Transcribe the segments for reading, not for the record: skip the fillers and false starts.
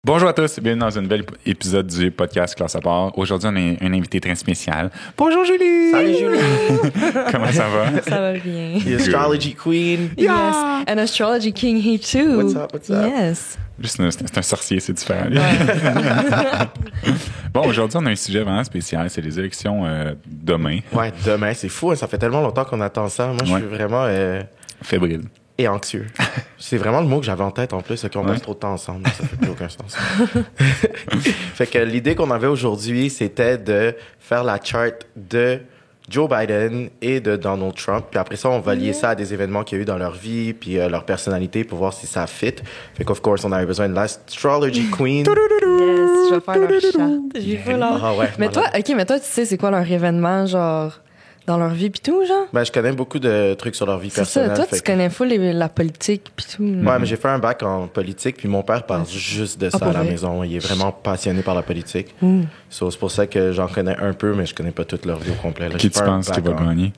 Bonjour à tous, bienvenue dans un nouvel épisode du podcast Classe à part. Aujourd'hui, on a un invité très spécial. Bonjour Julie! Salut Julie! Comment ça va? Ça va bien. The astrology queen. Yes. And astrology king here too. What's up, what's up? Yes. C'est un sorcier, c'est différent. Bon, aujourd'hui, on a un sujet vraiment spécial, c'est les élections demain. Ouais, demain, c'est fou, hein, ça fait tellement longtemps qu'on attend ça. Moi, je suis vraiment... Fébrile. Et anxieux. C'est vraiment le mot que j'avais en tête en plus, c'est qu'on passe trop de temps ensemble, ça fait plus aucun sens. Fait que l'idée qu'on avait aujourd'hui, c'était de faire la chart de Joe Biden et de Donald Trump. Puis après ça, on va lier ça à des événements qu'il y a eu dans leur vie, puis leur personnalité pour voir si ça fit. Fait qu'of course, on avait besoin de l'astrology queen. Yes, je vais faire leur charte. J'ai pas leur... Ah ouais, mais malade. toi, tu sais c'est quoi leur événement, genre, dans leur vie pis tout, genre? Ben, je connais beaucoup de trucs sur leur vie C'est personnelle. ça, toi, fait tu que- connais full la politique pis tout. Ouais, mais j'ai fait un bac en politique, puis mon père parle juste de ça pour à la vrai? maison. Il est vraiment passionné par la politique. Mm. So, c'est pour ça que j'en connais un peu, mais je connais pas toute leur vie au complet. Là. Qui J'ai tu fait un penses qui bac va en- gagner?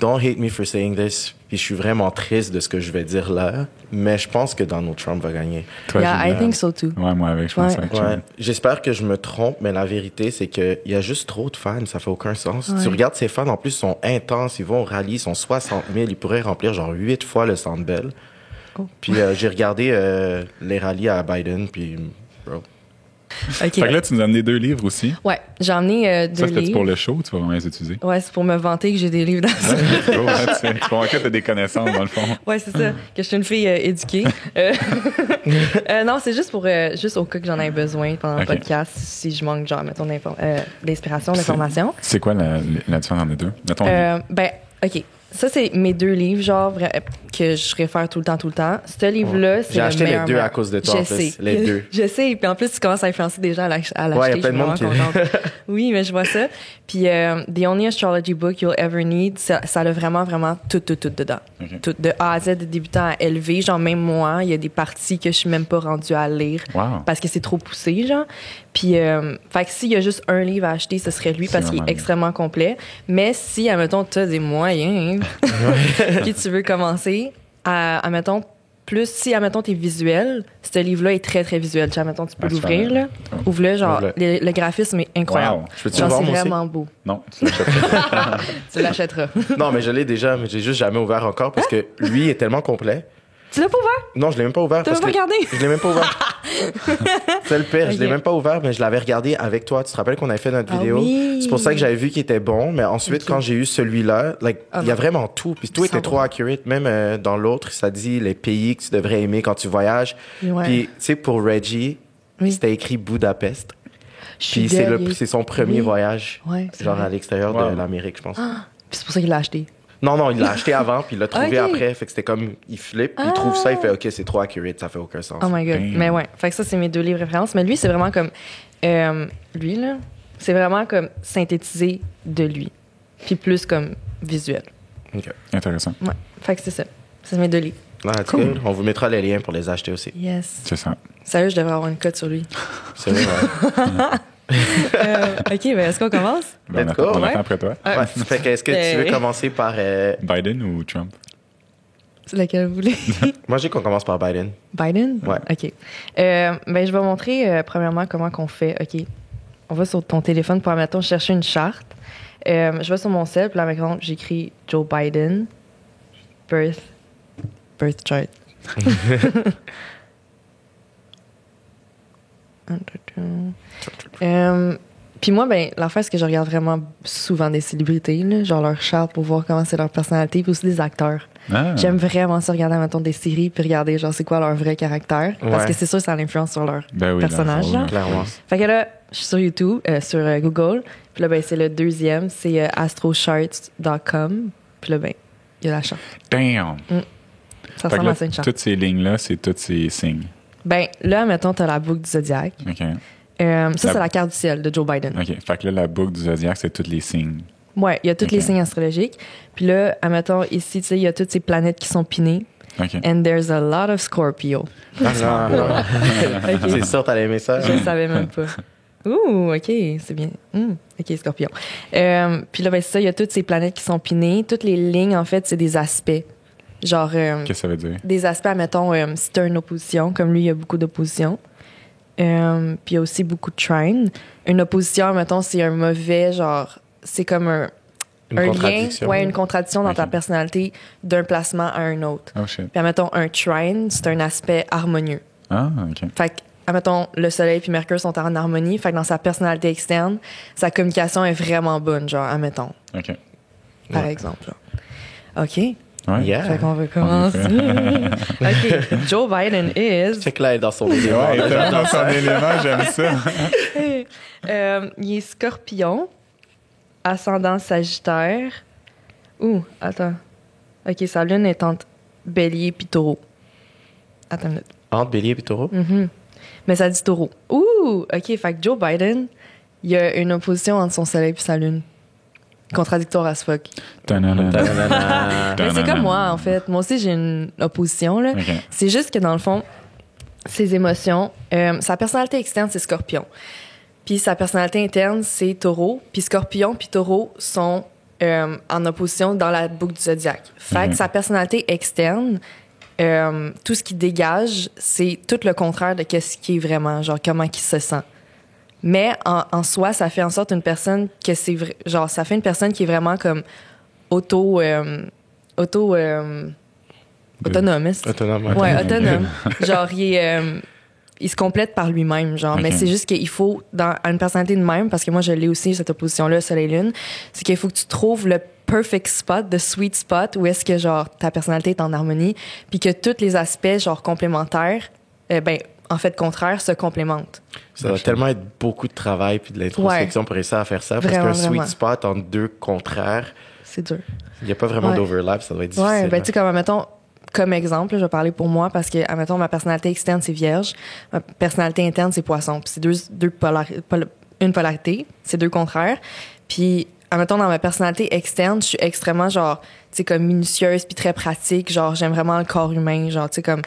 Don't hate me for saying this. Puis je suis vraiment triste de ce que je vais dire là, mais je pense que Donald Trump va gagner. Toi, Yeah, I Julie? think so too. Ouais, moi avec, je pense Ouais. avec Ouais. Trump. J'espère que je me trompe, mais la vérité, c'est qu'il y a juste trop de fans. Ça fait aucun sens. Ouais. Tu regardes ces fans, en plus, ils sont intenses. Ils vont au rallye, ils sont 60 000. Ils pourraient remplir genre 8 fois le Centre Bell. Oh. Puis j'ai regardé les rallyes à Biden, puis... Bro. OK. Fait que là, tu nous as amené 2 livres aussi. Ouais, j'ai emmené 2 Ça, c'était livres. pour le show, tu vas vraiment les utiliser. Ouais, c'est pour me vanter que j'ai des livres dans ça. Oh, tu vois que tu as des connaissances, dans le fond. Ouais, c'est ça, que je suis une fille éduquée. Non, c'est juste pour juste au cas que j'en ai besoin pendant Ok. le podcast, si je manque, genre, mettons, d'inspiration, d'information. C'est quoi la différence entre les deux? Mettons, Ben, OK. Ça, c'est mes 2 livres, genre, que je réfère tout le temps. Ce livre-là, c'est J'ai le acheté les meilleur 2 à meilleur. cause de toi, Je en plus. sais. Les 2. Je sais. Puis en plus, tu commences à influencer des gens à l'acheter. Ouais, il y a plein de monde Je suis vraiment contente. Oui, mais je vois ça. Puis The Only Astrology Book You'll Ever Need, ça a vraiment, vraiment tout dedans. Ok. Tout, de A à Z, de débutant à élevé. Genre, même moi, il y a des parties que je suis même pas rendue à lire wow. parce que c'est trop poussé, genre. Puis, fait que s'il y a juste un livre à acheter, ce serait lui C'est parce qu'il vraiment est extrêmement complet. Mais si, admettons, tu as des moyens, puis tu veux commencer à admettons, plus si, admettons, t'es visuel, ce livre-là est très, très visuel. Tu sais, admettons, tu peux Ah, tu l'ouvrir, fais- là. Ouvre-le, genre, Ouvre-le. le graphisme est incroyable. Wow. Je peux-tu le Genre, voir, c'est moi aussi? vraiment beau. Non, tu l'achèteras. Tu l'achèteras. Non, mais je l'ai déjà, mais j'ai juste jamais ouvert encore parce que lui est tellement complet. Tu l'as pas ouvert? Non, je l'ai même pas ouvert. T'as parce même pas que regardé? Je l'ai même pas ouvert. C'est le pire, je l'ai Ok. même pas ouvert, mais je l'avais regardé avec toi. Tu te rappelles qu'on avait fait notre Ah vidéo? oui. C'est pour ça que j'avais vu qu'il était bon, mais ensuite, Ok. quand j'ai eu celui-là, like, Ah il y a non. vraiment tout. Puis tout était 100%. trop accurate. Même dans l'autre, ça dit les pays que tu devrais aimer quand tu voyages. Ouais. Puis, tu sais, pour Reggie, Oui. c'était écrit Budapest. Je suis Puis deg. c'est son premier Oui. voyage, Ouais, c'est genre vrai. à l'extérieur Wow. de l'Amérique, je pense. Puis c'est pour ça qu'il l'a acheté. Non, il l'a acheté avant, puis il l'a trouvé Ok. après. Fait que c'était comme, il flippe, il trouve ça, il fait, OK, c'est trop accurate, ça fait aucun sens. Oh my God. Damn. Mais ouais. Fait que ça, c'est mes 2 livres références. Mais lui, c'est vraiment comme. Lui, là, c'est vraiment comme synthétisé de lui. Puis plus comme visuel. OK. Intéressant. Ouais. Fait que c'est ça. C'est mes 2 livres. Ah, that's Cool. good. On vous mettra les liens pour les acheter aussi. Yes. C'est ça. Sérieux, je devrais avoir une cote sur lui. C'est vrai, ouais. OK, ben est-ce qu'on commence? Ben, Let's on go. attend Ouais. après toi. Ouais. Fait que est-ce que tu veux commencer par... Biden ou Trump? C'est laquelle vous voulez? Moi, j'ai qu'on commence par Biden. Biden? Ouais. OK. Ben, je vais montrer, premièrement, comment qu'on fait. OK. On va sur ton téléphone pour, mettons, chercher une charte. Je vais sur mon cell, puis là, par exemple, j'écris Joe Biden, birth chart. Puis moi, ben, l'affaire, c'est que je regarde vraiment souvent des célébrités, là, genre leur charte pour voir comment c'est leur personnalité, puis aussi des acteurs. Ah. J'aime vraiment ça regarder, mettons, des séries, puis regarder, genre, c'est quoi leur vrai caractère. Parce Ouais. que c'est sûr, ça a l'influence sur leur Ben oui, personnage, dans le fond, genre. Clairement. Fait que là, je suis sur YouTube, sur Google. Puis là, ben, c'est le 2e, c'est astrocharts.com. Puis là, ben, il y a la charte. Damn! Ça Fait que ressemble là, à ça, une charte. toutes ces lignes-là, c'est tous ces signes. Ben, là, mettons, t'as la boucle du zodiaque. OK. Ça, c'est la carte du ciel de Joe Biden. OK. Fait que là, la boucle du zodiaque, c'est tous les signes. Ouais, il y a tous Ok. les signes astrologiques. Puis là, admettons, ici, tu sais, il y a toutes ces planètes qui sont pinées. OK. And there's a lot of Scorpio. Ah, OK. C'est sûr, t'allais aimer ça. Je ne savais même pas. Ouh, OK, c'est bien. OK, Scorpion. Puis là, ben, c'est ça, il y a toutes ces planètes qui sont pinées. Toutes les lignes, en fait, c'est des aspects Genre, Qu'est-ce que ça veut dire? des aspects, mettons, si t'as une opposition, comme lui, il y a beaucoup d'opposition. Puis il y a aussi beaucoup de trine. Une opposition, mettons, c'est un mauvais, genre, c'est comme un lien, une contradiction dans ta personnalité d'un placement à un autre. Oh shit. Puis, mettons, un trine, c'est un aspect harmonieux. Ah, OK. Fait que, admettons, le Soleil puis Mercure sont en harmonie. Fait que dans sa personnalité externe, sa communication est vraiment bonne, genre, admettons. OK. Par exemple. Là. OK. Ouais. Yeah. Fait qu'on va commencer. OK. Joe Biden is... Check là, elle est dans son élément. Ouais, il est tellement dans son élément, j'aime ça. Il est Scorpion, ascendant Sagittaire. Attends. OK, sa lune est entre Bélier puis Taureau. Attends une minute. Entre Bélier et Taureau? Mais ça dit Taureau. OK, fait que Joe Biden, il y a une opposition entre son soleil et sa lune. Contradictoire as fuck. Mais c'est comme moi, en fait. Moi aussi, j'ai une opposition, là. Okay. C'est juste que, dans le fond, ses émotions... sa personnalité externe, c'est Scorpion. Puis sa personnalité interne, c'est Taureau. Puis Scorpion puis Taureau sont en opposition dans la boucle du zodiaque. Fait que sa personnalité externe... tout ce qui dégage, c'est tout le contraire de ce qui est vraiment, genre comment il se sent. Mais en soi, ça fait en sorte une personne que c'est genre ça fait une personne qui est vraiment comme autonome. Autonome. Ouais, autonome. Genre il se complète par lui-même, genre. Mais c'est juste qu'il faut dans une personnalité de même, parce que moi je l'ai aussi cette opposition-là, Soleil Lune, c'est qu'il faut que tu trouves le perfect spot, the sweet spot, où est-ce que, genre, ta personnalité est en harmonie, puis que tous les aspects, genre, complémentaires, en fait, contraires, se complémentent. Ça doit tellement être beaucoup de travail puis de l'introspection pour réussir à faire ça, parce qu'un sweet spot entre deux contraires, c'est dur. Il n'y a pas vraiment d'overlap, ça doit être difficile. Ouais, ben, tu sais, comme, admettons, comme exemple, je vais parler pour moi, parce que, admettons, ma personnalité externe, c'est Vierge, ma personnalité interne, c'est Poisson. Puis c'est une polarité, c'est deux contraires. Puis, admettons, dans ma personnalité externe, je suis extrêmement, genre, tu sais, comme minutieuse puis très pratique. Genre, j'aime vraiment le corps humain. Genre, tu sais, comme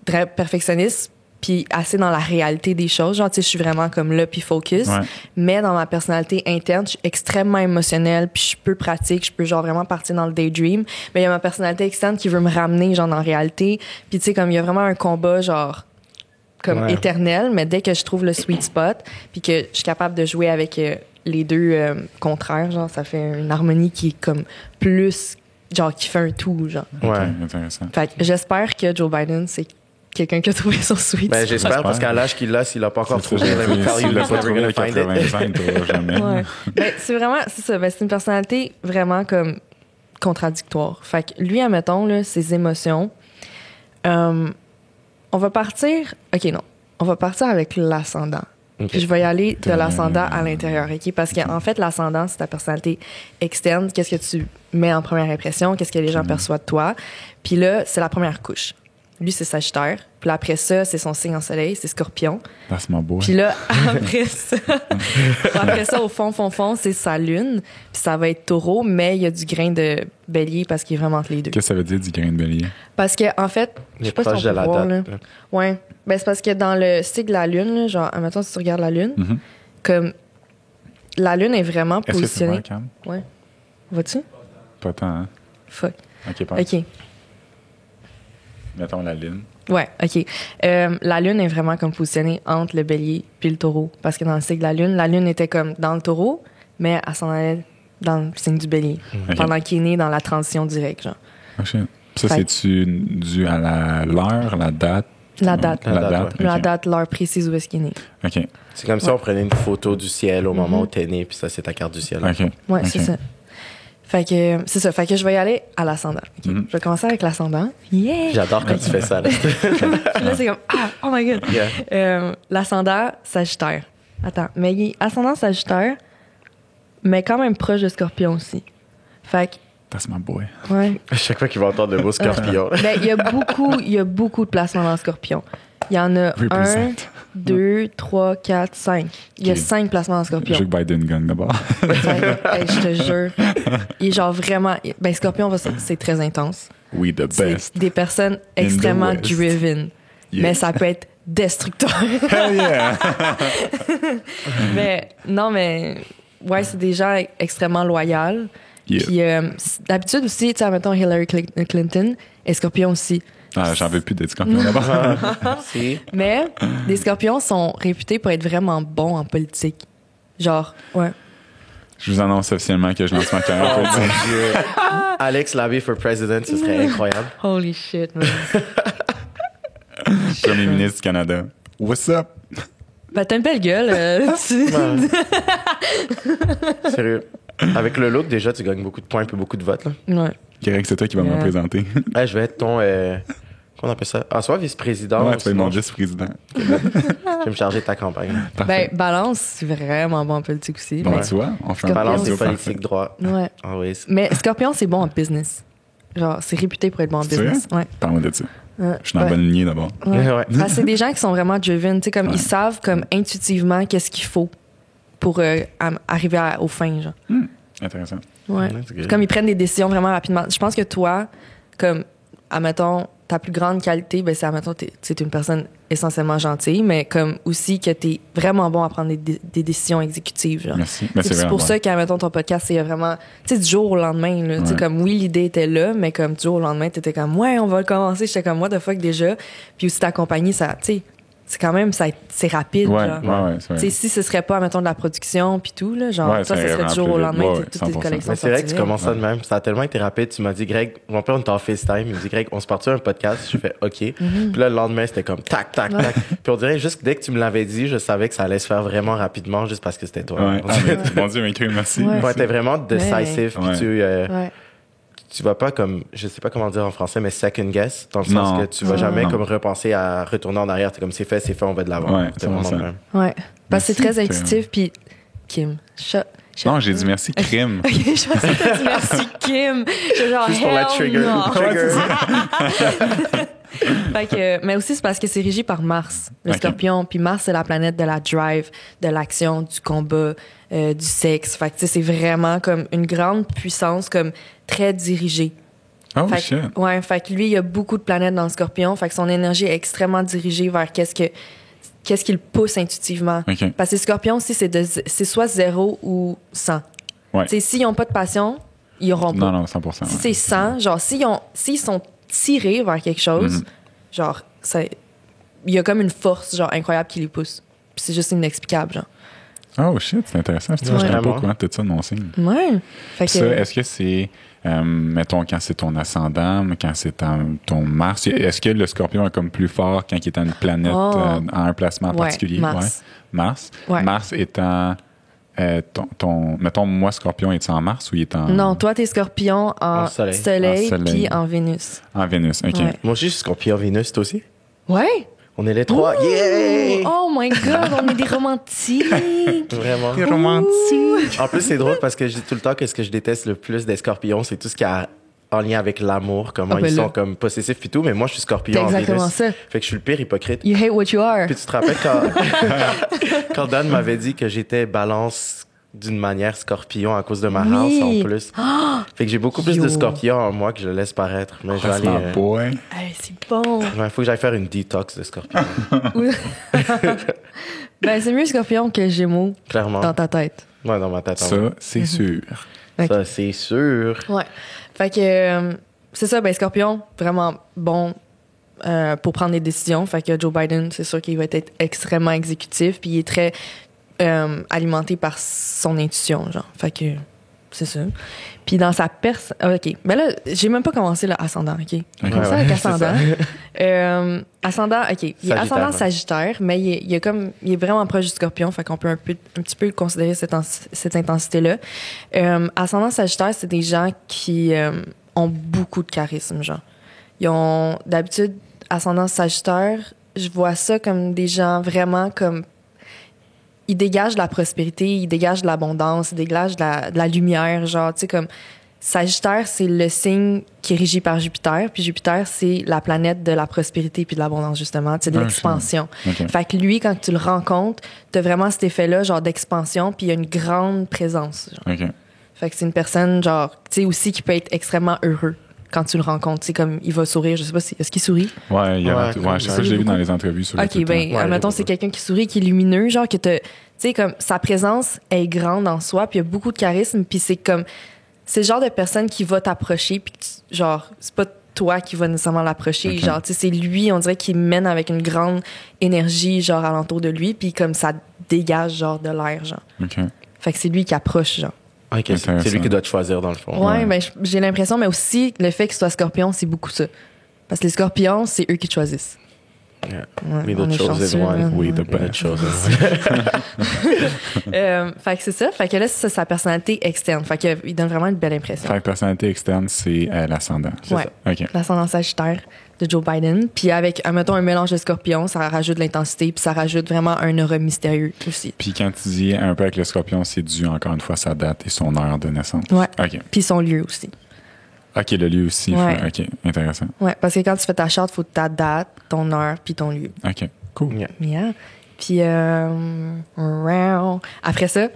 très perfectionniste puis assez dans la réalité des choses. Genre, tu sais, je suis vraiment comme là puis focus. Ouais. Mais dans ma personnalité interne, je suis extrêmement émotionnelle puis je suis peu pratique. Je peux, genre, vraiment partir dans le daydream. Mais il y a ma personnalité externe qui veut me ramener, genre, dans la réalité. Puis, tu sais, comme il y a vraiment un combat, genre, comme éternel. Mais dès que je trouve le sweet spot puis que je suis capable de jouer avec... les deux contraires, genre, ça fait une harmonie qui est comme plus, genre, qui fait un tout, genre. Ouais. Intéressant. Fait que j'espère que Joe Biden, c'est quelqu'un qui a trouvé son sweet. Ben, j'espère, parce qu'à l'âge qu'il a, s'il l'a pas encore trouvé, il l'a pas trouvé à 85, jamais. Ouais. Ben, c'est vraiment, c'est ça, ben, c'est une personnalité vraiment comme contradictoire. Fait que lui, admettons, là, ses émotions, on va partir, on va partir avec l'ascendant. Okay. Puis je vais y aller de l'ascendant à l'intérieur, OK? Parce qu'en fait, l'ascendant, c'est ta personnalité externe. Qu'est-ce que tu mets en première impression? Qu'est-ce que les gens perçoivent de toi? Puis là, c'est la première couche. Lui, c'est Sagittaire. Puis là, après ça, c'est son signe en soleil, c'est Scorpion. That's my boy. Puis là, après ça, au fond, c'est sa lune. Puis ça va être Taureau, mais il y a du grain de Bélier parce qu'il est vraiment entre les deux. Qu'est-ce que ça veut dire, du grain de Bélier? Parce que en fait, je sais pas si on peut voir, là. Ouais. Ben, c'est parce que dans le cycle de la lune, là, genre, admettons, si tu regardes la lune, comme la lune est vraiment positionnée. Est-ce que tu vois, Cam? Ouais. Vois-tu? Pas tant, hein? Fuck. OK, passe. OK. Mettons la lune. Ouais, OK. La lune est vraiment comme positionnée entre le bélier puis le taureau. Parce que dans le cycle de la lune était comme dans le taureau, mais elle s'en allait dans le signe du bélier. Okay. Pendant qu'il est né dans la transition directe, genre. Okay. Ça, c'est-tu dû à l'heure, la date? La date. La date, l'heure précise où est-ce qu'il est né. OK. C'est comme si on prenait une photo du ciel au moment où t'es né, puis ça, c'est ta carte du ciel. OK. Ouais, c'est ça. Fait que, c'est ça. Fait que je vais y aller à l'ascendant. Okay? Je vais commencer avec l'ascendant. Yeah! J'adore quand tu fais ça. Là, là c'est comme, oh my God! Yeah. L'ascendant, Sagittaire. Attends, mais il est ascendant Sagittaire, mais quand même proche de Scorpion aussi. Fait que... That's my boy. Ouais. À chaque fois qu'il va entendre le mot Scorpion. Ben, il y a beaucoup de placements dans Scorpion. Il y en a 1, 2, 3, 4, 5. Il y a 5 placements dans Scorpion. Je veux que Biden gagne d'abord. Hey, je te jure. Il est genre vraiment... Ben, Scorpion, c'est très intense. We the best. C'est des personnes extrêmement driven. Yeah. Mais ça peut être destructeur. Hell yeah! Mais non, mais... Ouais, c'est des gens extrêmement loyaux. Yeah. Puis d'habitude aussi, tu sais, mettons Hillary Clinton Et scorpions aussi. Ah, j'en veux plus d'être scorpion d'abord. Si. Mais les scorpions sont réputés pour être vraiment bons en politique. Genre, ouais. Je vous annonce officiellement que je lance ma carrière Oh mon politique. Dieu. Alex Labbé for president, ce serait incroyable. Holy shit, man. Premier ministre du Canada. What's up? Ben, t'as une belle gueule. Ouais. Sérieux. Avec le look, déjà, tu gagnes beaucoup de points et beaucoup de votes. Là. Ouais. Greg, c'est toi qui vas me Yeah. représenter. Ouais, je vais être ton... Qu'on appelle ça? Ah, soit vice-président. Ouais, ou tu vas être mon sinon, vice-président. je vais me charger de ta campagne. Parfait. Ben, balance, c'est vraiment bon en politique aussi. Bon, mais- tu vois, on fait Scorpion, Balance c'est des parfait. politiques droit. Ouais. Always. Mais scorpion, c'est bon en business. Genre, c'est réputé pour être bon en C'est business. Ouais. Parle-moi de ça. Ouais. Je suis dans la bonne lignée d'abord. Ouais. Ouais. Parce que c'est des gens qui sont vraiment driven, tu sais, comme Ouais. ils savent comme intuitivement qu'est-ce qu'il faut pour arriver aux fins, genre. Intéressant. Ouais. That's good. Comme ils prennent des décisions vraiment rapidement. Je pense que toi, comme, admettons, ta plus grande qualité, ben c'est, admettons, t'es une personne essentiellement gentille, mais comme aussi que t'es vraiment bon à prendre des décisions exécutives, genre. Merci. Mais C'est vraiment pour bon. ça qu'admettons, ton podcast, c'est vraiment, tu sais, du jour au lendemain, là. Tu sais, Ouais. comme, oui, l'idée était là, mais comme, du jour au lendemain, t'étais comme, ouais, on va le commencer. J'étais comme, what the fuck déjà. Puis aussi ta compagnie, ça, tu sais, c'est quand même, c'est rapide, Ouais, genre. ouais, c'est Tu vrai. sais, si ce serait pas, mettons, de la production puis tout, là, genre, Ouais, toi, ça ce irait serait du jour vraiment au plus lendemain, vite. Ouais, toutes tes 100%. collections Mais c'est vrai que tu sortiraient. commences ça de même. Ça a tellement été rapide. Tu m'as dit, Greg, mon père, on était en FaceTime. Il me dit, Greg, on se part un podcast. Je fais, OK. Puis là, le lendemain, c'était comme tac, tac, tac. Puis on dirait juste que dès que tu me l'avais dit, je savais que ça allait se faire vraiment rapidement juste parce que c'était toi. Ouais. Ah, mais, mon Dieu, mais merci. Ouais. Ouais, t'es vraiment décisif. Ouais. Puis Ouais. tu vas pas comme, je sais pas comment dire en français, mais second guess, dans le sens Non. que tu vas jamais Non. comme repenser à retourner en arrière. T'es comme, c'est fait, on va de l'avant. Ouais, c'est vraiment c'est le ça. même. Ouais. Parce que c'est Merci, très intuitif, puis Kim. Non, j'ai dit merci, crime. Ok, je pensais que t'as dit merci, Kim. Je genre, Juste pour la hell trigger. no. Trigger. Fait que, mais aussi, c'est parce que c'est régi par Mars, le Ok. scorpion. Puis Mars, c'est la planète de la drive, de l'action, du combat, du sexe. Fait que, tu sais, c'est vraiment comme une grande puissance, comme très dirigée. Oh, Fait shit. que, ouais, fait que lui, il y a beaucoup de planètes dans le scorpion. Fait que son énergie est extrêmement dirigée vers qu'est-ce qui le pousse intuitivement. OK. Parce que les scorpions aussi, c'est soit 0 ou 100. Ouais. Tu sais, s'ils n'ont pas de passion, ils n'auront pas. Non, non, 100%. Si ouais. c'est 100, genre, s'ils sont tirés vers quelque chose, Mhm. genre, il y a comme une force, genre, incroyable qui les pousse. Puis c'est juste inexplicable, genre. Oh, shit, c'est intéressant. Je Ouais. suis pas Vraiment. au courant de tout ça de mon signe. Ouais. Fait que, Ça, est-ce que c'est, mettons, quand c'est ton ascendant, quand c'est ton Mars, est-ce que le scorpion est comme plus fort quand il est à une planète, Oh. à un placement Ouais, particulier? Mars. Ouais. Mars. Ouais. Mars étant, mettons, moi, scorpion, est en Mars ou il est en, non, toi, t'es scorpion en En soleil. soleil, En soleil. puis en Vénus. en Vénus? OK. Ouais. Moi aussi, je suis scorpion Vénus, toi aussi. Ouais? On est les trois. Ouh! Yeah! Oh my God, on est des romantiques! Vraiment. T'es romantique. En plus, c'est drôle parce que je dis tout le temps que ce que je déteste le plus des scorpions, c'est tout ce qui a en lien avec l'amour, comment Ah, ben ils là. sont comme possessifs et tout. Mais moi, je suis scorpion C'est en exactement Vénus. ça. Fait que je suis le pire hypocrite. You hate what you are. Puis tu te rappelles quand Dan m'avait dit que j'étais balance d'une manière scorpion à cause de ma Oui. race en plus. Fait que j'ai beaucoup plus Yo. de scorpions en moi que je laisse paraître. Mais je vais That's aller. my boy. Hey, c'est bon. Ouais, faut que j'aille faire une détox de scorpion. Ben, c'est mieux scorpion que Gémeaux Clairement. dans ta tête. Ouais, dans ma tête. en Ça, vrai. c'est sûr. Ok. Ça, c'est sûr. Ouais. Fait que c'est ça, ben Scorpion, vraiment bon pour prendre des décisions. Fait que Joe Biden, c'est sûr qu'il va être extrêmement exécutif, puis il est très alimenté par son intuition, genre. Fait que c'est ça. Puis dans sa personne... OK. Ben là, j'ai même pas commencé le ascendant, OK? On commence Ouais, avec ouais, c'est ascendant. Ascendant, OK. Il est Sagittaire, ascendant ouais. Sagittaire, mais il est vraiment proche du Scorpion, fait qu'on peut un petit peu considérer cette intensité-là. Ascendant Sagittaire, c'est des gens qui ont beaucoup de charisme, genre. Ils ont, d'habitude, ascendant Sagittaire, je vois ça comme des gens vraiment comme... Ils dégagent de la prospérité, ils dégagent de l'abondance, ils dégagent de la lumière, genre, tu sais, comme... Sagittaire, c'est le signe qui est régi par Jupiter, puis Jupiter, c'est la planète de la prospérité puis de l'abondance, justement, c'est de Ah, l'expansion. OK. Fait que lui, quand tu le rencontres, t'as vraiment cet effet-là, genre d'expansion, puis il y a une grande présence, genre. OK. Fait que c'est une personne, genre, tu sais, aussi qui peut être extrêmement heureux quand tu le rencontres. Tu sais, comme, il va sourire, je sais pas si, est-ce qu'il sourit? Ouais, il y a Ouais, ouais, je sais pas, je l'ai vu dans les entrevues sur le Ok, tout le ben, temps. Ouais, admettons, j'ai c'est beaucoup. quelqu'un qui sourit, qui est lumineux, genre, que tu sais, comme, sa présence est grande en soi, puis il y a beaucoup de charisme, puis c'est comme, c'est le genre de personne qui va t'approcher, puis que genre, c'est pas toi qui va nécessairement l'approcher. Ok. Genre, tu sais, c'est lui, on dirait qu'il mène avec une grande énergie, genre, alentour de lui, puis comme ça dégage, genre, de l'air, genre. OK. Fait que c'est lui qui approche, genre. Ok, c'est Intéressant. lui qui doit te choisir, dans le fond. Ouais, Ouais. ben, j'ai l'impression, mais aussi, le fait qu'il soit scorpion, c'est beaucoup ça. Parce que les scorpions, c'est eux qui te choisissent. Yeah. Ouais, We on the est chosen chanceux, one. man. We the We the best. chosen one. Fait que c'est ça. Fait que là, c'est sa personnalité externe. Fait qu'il donne vraiment une belle impression. Fait que personnalité externe, c'est l'ascendant. C'est Ouais. ça. OK. L'ascendant sagittaire de Joe Biden. Puis avec, mettons, un mélange de scorpion, ça rajoute de l'intensité, puis ça rajoute vraiment un aura mystérieux aussi. Puis quand tu dis un peu avec le scorpion, c'est dû encore une fois à sa date et son heure de naissance. Ouais. OK. Puis son lieu aussi. OK, le lieu aussi. Ouais. OK, intéressant. Ouais, parce que quand tu fais ta charte, il faut ta date, ton heure, puis ton lieu. OK, cool. Yeah. Yeah. Puis après ça,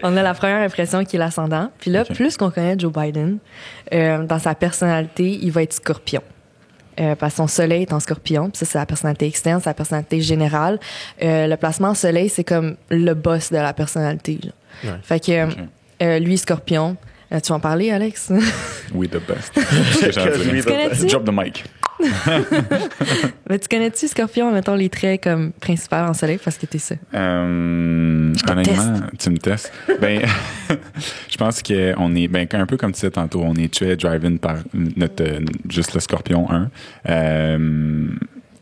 on a la première impression qui est l'ascendant. Puis là, Ok. plus qu'on connaît Joe Biden, dans sa personnalité, il va être scorpion. Parce que son soleil est en scorpion. Puis ça, c'est la personnalité externe, c'est la personnalité générale. Le placement soleil, c'est comme le boss de la personnalité. Là. Ouais. Fait que Ok. lui, scorpion. Tu vas en parler, Alex? We the best. C'est ce que j'allais dire. We the Connais-tu? Drop the mic. Mais tu connais-tu scorpion, mettons, les traits comme principaux en soleil? Parce que t'es ça. Honnêtement, tu me testes. Ben, je pense qu'on est, ben, un peu comme tu disais tantôt, on est très driven par notre, juste le Scorpion 1.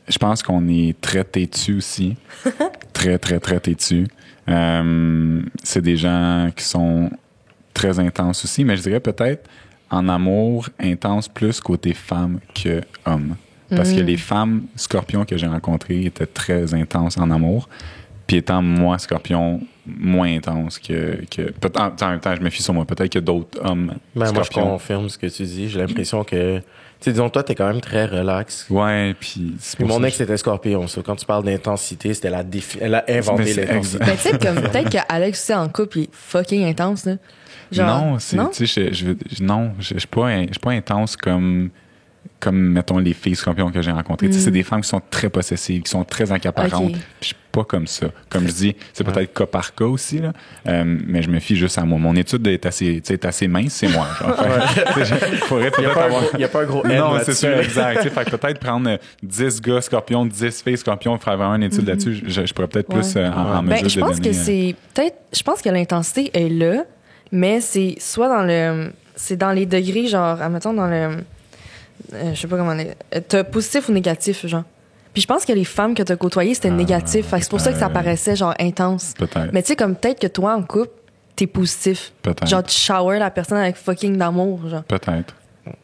Je pense qu'on est très têtu aussi. Très, très, très têtu. C'est des gens qui sont très intenses aussi, mais je dirais peut-être en amour intense plus côté femme que homme. Parce que les femmes scorpions que j'ai rencontrées étaient très intenses en amour. Puis étant moi, scorpion, moins intense peut-être, en même temps, je me fie sur moi. Peut-être que d'autres hommes Ben, moi, je scorpions. confirme ce que tu dis. J'ai l'impression que... Tu sais, disons, toi, t'es quand même très relax. Ouais, puis c'est Puis pour mon ça ex, c'était scorpion. Ça. Quand tu parles d'intensité, c'était elle a inventé Mais c'est l'intensité. Ben, tu sais, comme peut-être qu'Alex aussi en couple, il est fucking intense, là. Genre, non, c'est, tu sais, je suis pas intense comme, mettons, les filles scorpions que j'ai rencontrées. Tu sais, c'est des femmes qui sont très possessives, qui sont très accaparantes. Ok. Puis je suis pas comme ça. Comme je dis, c'est peut-être cas par cas aussi, là. Mais je me fie juste à moi. Mon étude est assez, tu sais, est assez mince, c'est moi. Genre. Il faudrait Il n'y peut-être avoir... a pas un gros N Non, là-dessus. c'est ça, exact. Tu sais, fait que peut-être prendre 10 gars scorpions, 10 filles scorpions, faire vraiment une étude là-dessus, je pourrais peut-être plus en ben, mesure je de pense donner... que c'est peut-être. Je pense que l'intensité est là, mais c'est soit dans le. C'est dans les degrés, genre, admettons, dans le. Je sais pas comment on est. T'as positif ou négatif, genre. Puis je pense que les femmes que t'as côtoyées, c'était négatif. Fait que c'est pour ça que ça paraissait, genre, intense. Peut-être. Mais tu sais, comme peut-être que toi, en couple, t'es positif. Peut-être. Genre, tu shower la personne avec fucking d'amour, genre. Peut-être.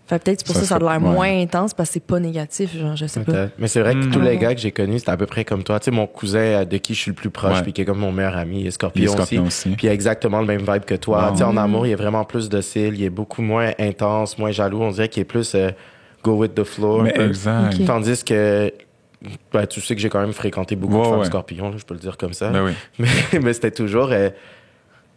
Fait que peut-être c'est pour ça que ça a serait- l'air ouais. moins intense parce que c'est pas négatif, genre, je sais pas. Peut-être. Mais c'est vrai que tous Mhm. les gars que j'ai connus, c'était à peu près comme toi. Tu sais, mon cousin de qui je suis le plus proche, Ouais. puis qui est comme mon meilleur ami, il est Il est scorpion, scorpion aussi. aussi. Puis il a exactement le même vibe que toi. Wow. Tu sais, en amour, il est vraiment plus docile, il est beaucoup moins intense, moins jaloux. On dirait qu'il est plus go with the flow. un Mais peu. exact. Ok. Tandis que, ben, tu sais que j'ai quand même fréquenté beaucoup de Ouais, femmes ouais. scorpions, là, je peux le dire comme ça. Ben oui. Mais c'était toujours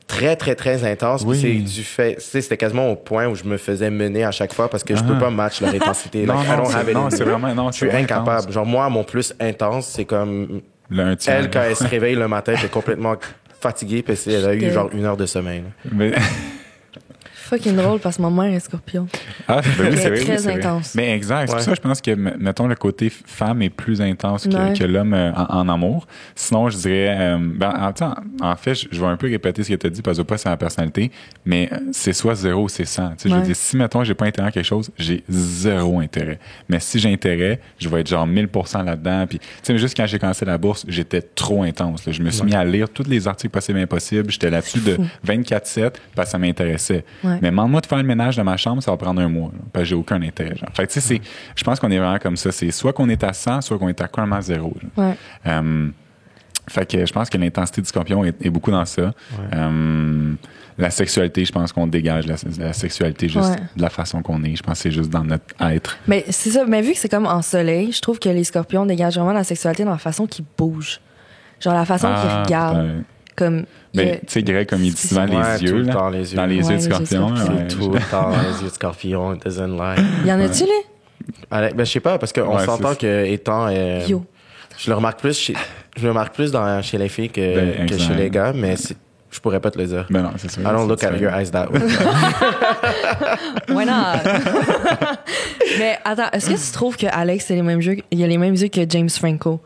très, très, très intense. Oui. Puis c'est du fait, tu sais, c'était quasiment au point où je me faisais mener à chaque fois parce que je peux pas match leur intensité. Non, Like, I don't have it in c'est me. vraiment... Non, Je suis incapable. Genre, moi, mon plus intense, c'est comme Un tiers. elle, quand elle se réveille le matin, elle est complètement fatiguée, puis elle a eu genre 1 heure de sommeil. là. Mais... Fucking drôle parce que ma mère est scorpion. Ah, ben oui, Elle c'est est vrai. très oui, c'est vrai. intense. Mais exact. C'est pour Ouais. ça que je pense que, mettons, le côté femme est plus intense que, Ouais. que l'homme en amour. Sinon, je dirais... en fait, je vais un peu répéter ce que tu as dit, parce que pas c'est la personnalité, mais c'est soit 0 ou c'est 100. Tu sais, je veux Ouais. dire, si, mettons, j'ai pas intérêt à quelque chose, j'ai 0 intérêt. Mais si j'ai intérêt, je vais être genre 1000% là-dedans. Puis, tu sais, juste quand j'ai commencé la bourse, j'étais trop intense. Là. Je me suis mis à lire tous les articles possibles et impossibles. J'étais là-dessus de 24/7 parce que ça m'intéressait. Ouais. Mais demande-moi de faire le ménage de ma chambre, ça va prendre 1 mois. Là, parce que j'ai aucun intérêt. Genre. Fait que, tu sais, je pense qu'on est vraiment comme ça. C'est soit qu'on est à 100, soit qu'on est à complètement 0. Là. Ouais. Fait que je pense que l'intensité du scorpion est beaucoup dans ça. La sexualité, je pense qu'on dégage la sexualité juste Ouais. de la façon qu'on est. Je pense que c'est juste dans notre être. Mais c'est ça. Mais vu que c'est comme en soleil, je trouve que les scorpions dégagent vraiment la sexualité dans la façon qu'ils bougent. Genre la façon qu'ils regardent. ben, Comme. ben, tu sais, Greg, comme il dit souvent Ouais, les tout yeux, le là, temps, les yeux. dans les Ouais, yeux de les yeux de scorpion. scorpion. ouais, Tout le temps, les yeux de scorpion, it doesn't lie. Y en a-tu, là? Ben, je sais pas, parce qu'on Ouais, s'entend c'est- que étant... Yo. je le remarque plus chez les filles Ben, que chez exact. les gars, mais Je pourrais pas te le dire. Ben non, c'est sûr. I don't c'est look at différent. your eyes that way. Why not? Mais attends, est-ce que tu trouves que Alex, c'est les mêmes jeux, il y a les mêmes yeux que James Franco?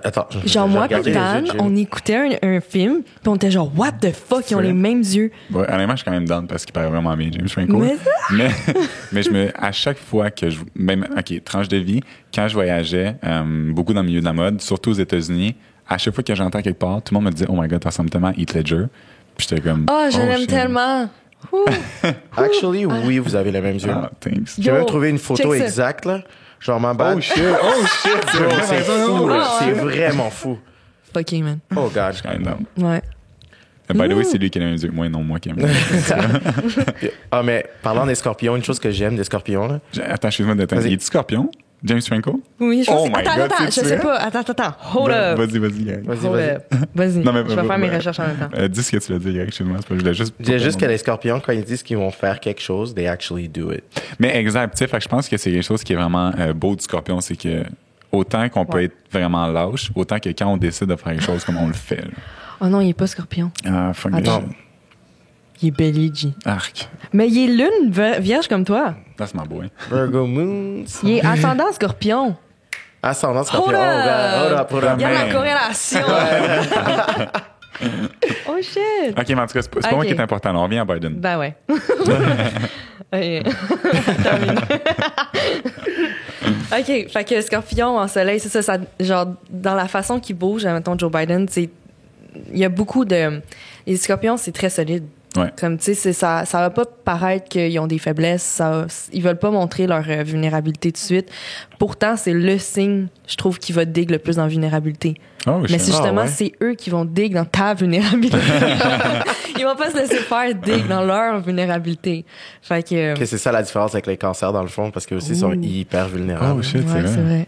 Attends. Genre, moi, regardé puis les yeux Dan, de Jim. on écoutait un film, puis on était genre, what the fuck, ils ont vrai? les mêmes yeux. Ouais, honnêtement, je suis quand même down parce qu'il paraît vraiment bien, James Franco. Mais à chaque fois que même, OK, tranche de vie, quand je voyageais, beaucoup dans le milieu de la mode, surtout aux États-Unis, à chaque fois que j'entends quelque part, tout le monde me disait, oh my god, tu ressembles tellement à Heath Ledger. Puis j'étais comme, Oh, je l'aime shit. tellement. Ouh. Actually, oui, vous avez les mêmes yeux. Ah, thanks. J'ai même Yo, trouvé une photo check ça. exacte, là. Genre, ma bad. Oh shit, c'est Bro, vraiment c'est ça. fou, là. Ah, C'est ouais. vraiment fou. Fucking, man. Oh, God. Je suis quand même down. Ouais. By the way, c'est lui qui a les mêmes yeux que moi, non moi qui aime. Ah, mais parlant des scorpions, une chose que j'aime des scorpions, là. Attends, excuse-moi de t'interrompre. Vas-y. Il est Scorpion? James Franco? Oui, je Oh pense my attends, God, attends, je c'est-tu sais vrai? pas. Attends. Hold up. Vas-y, Greg. Vas-y, Hold vas-y. up. Vas-y. Non, mais je vais faire mes ouais. recherches en même temps. Dis ce que tu veux dire, Greg, excuse-moi. Je voulais juste. Je dis juste que les scorpions, quand ils disent qu'ils vont faire quelque chose, they actually do it. Mais exact, tu sais, fait que je pense que c'est quelque chose qui est vraiment beau du Scorpion, c'est que autant qu'on peut Ouais. être vraiment lâche, autant que quand on décide de faire quelque chose comme on le fait. Là. Oh non, il est pas scorpion. Ah, fuck Attends. that shit. Il est Belly G. Arc. Mais il est lune vierge comme toi. That's my boy. Virgo Moons. Il est ascendant scorpion. Ascendant Hold scorpion. up. Hold up. Il y a la man. corrélation. Oh shit. Ok, mais en tout cas, c'est pas moi Ok. qui est important. là. On revient à Biden. Ben ouais. Ok. Terminé. OK, fait que Scorpion en soleil, c'est ça, genre, dans la façon qu'il bouge, mettons, Joe Biden, il y a beaucoup de... Les Scorpions, c'est très solide. Ouais. Comme, tu sais, ça va pas paraître qu'ils ont des faiblesses, ils veulent pas montrer leur vulnérabilité tout de suite. Pourtant, c'est le signe, je trouve, qui va dig le plus dans la vulnérabilité. Oh, Mais shit. c'est justement, ouais. c'est eux qui vont dig dans ta vulnérabilité. Ils vont pas se laisser faire dig dans leur vulnérabilité. Fait que... Ok, c'est ça la différence avec les cancers, dans le fond, parce qu'eux aussi, ils sont hyper vulnérables. Oh, shit, ouais, c'est c'est vrai.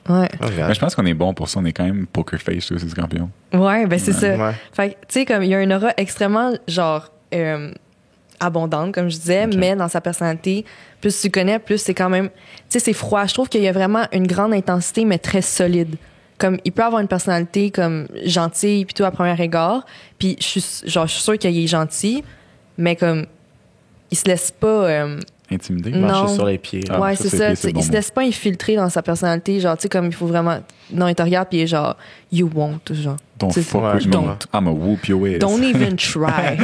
vrai. Ouais. Oh, regarde. Mais je pense qu'on est bon pour ça. On est quand même poker face, aussi, Scorpion. Ouais, ben c'est ça. Ouais. Fait que, tu sais, comme il y a une aura extrêmement, genre, abondante, comme je disais, Ok. mais dans sa personnalité, plus tu connais, plus c'est quand même, tu sais, c'est froid. Je trouve qu'il y a vraiment une grande intensité, mais très solide. Comme, il peut avoir une personnalité comme gentille, puis tout à premier égard, puis je suis sûre qu'il est gentil, mais comme, il se laisse pas... Intimidé? Non. Marcher sur les pieds. Ah, ouais, ça, c'est c'est ça. pied, c'est le bon Il se mot. laisse pas infiltrer dans sa personnalité. Genre, tu sais, comme il faut vraiment. Non, il te regarde, puis il est genre, you won't, genre. Don't C'est- fuck Ouais, with je me. comprends. I'm a whoop your ass. Don't even try.